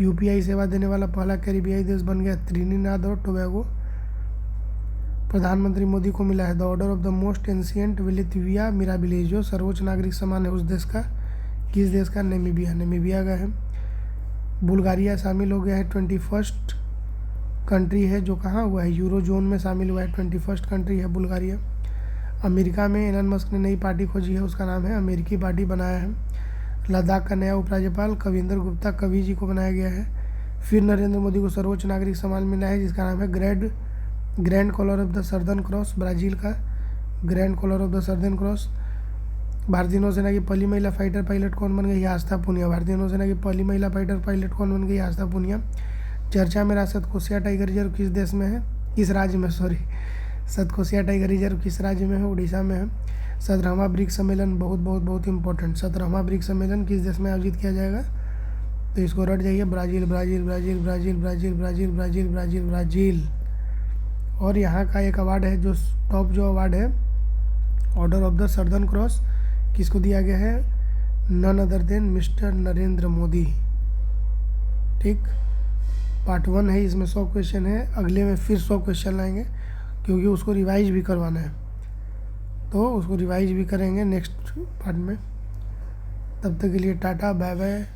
UPI सेवा देने वाला पहला कैरिबियाई देश बन गया त्रिनिदाद और टोबैगो। प्रधानमंत्री मोदी को मिला है the Order of the Most Ancient Welwitschia Mirabilis, जो सर्वोच्च नागरिक सम्मान है उस देश का। किस देश का? नेमीबिया का है। बुल्गारिया शामिल हो गया है 21st कंट्री है, जो कहाँ हुआ है? यूरो जोन में शामिल हुआ है। 21st कंट्री है बुल्गारिया। अमेरिका में एलन मस्क ने नई पार्टी खोजी है, उसका नाम है अमेरिकी पार्टी बनाया है। लद्दाख का नया उपराज्यपाल कविंदर गुप्ता कवि जी को बनाया गया है। फिर नरेंद्र मोदी को सर्वोच्च नागरिक सम्मान मिला है, जिसका नाम है Grand Collar of the Southern Cross, Brazil का Grand Collar of the Southern Cross. भारतीय नौसेना की पहली महिला फाइटर पायलट कौन बन गई? आस्था पुनिया। भारतीय नौसेना की पहली महिला फाइटर पायलट कौन बन गई? आस्था पुनिया। चर्चा में रहा सतकोसिया टाइगर रिजर्व किस देश में है? किस राज्य में? सतकोसिया टाइगर रिजर्व किस राज्य में है? उड़ीसा में है। 17वां ब्रिक्स सम्मेलन बहुत इंपॉर्टेंट। 17वां ब्रिक्स सम्मेलन किस देश में आयोजित किया जाएगा? तो इसको रट जाइए, ब्राज़ील। और यहाँ का एक अवार्ड है, जो टॉप जो अवार्ड है Order of the Southern Cross, किसको दिया गया है? None other than mister Narendra Modi. ठीक, पार्ट 1 है, इसमें 100 क्वेश्चन है। अगले में फिर 100 क्वेश्चन लाएंगे, क्योंकि उसको रिवाइज भी करवाना है, तो उसको रिवाइज भी करेंगे नेक्स्ट पार्ट में। तब तक के लिए टाटा, बाय बाय।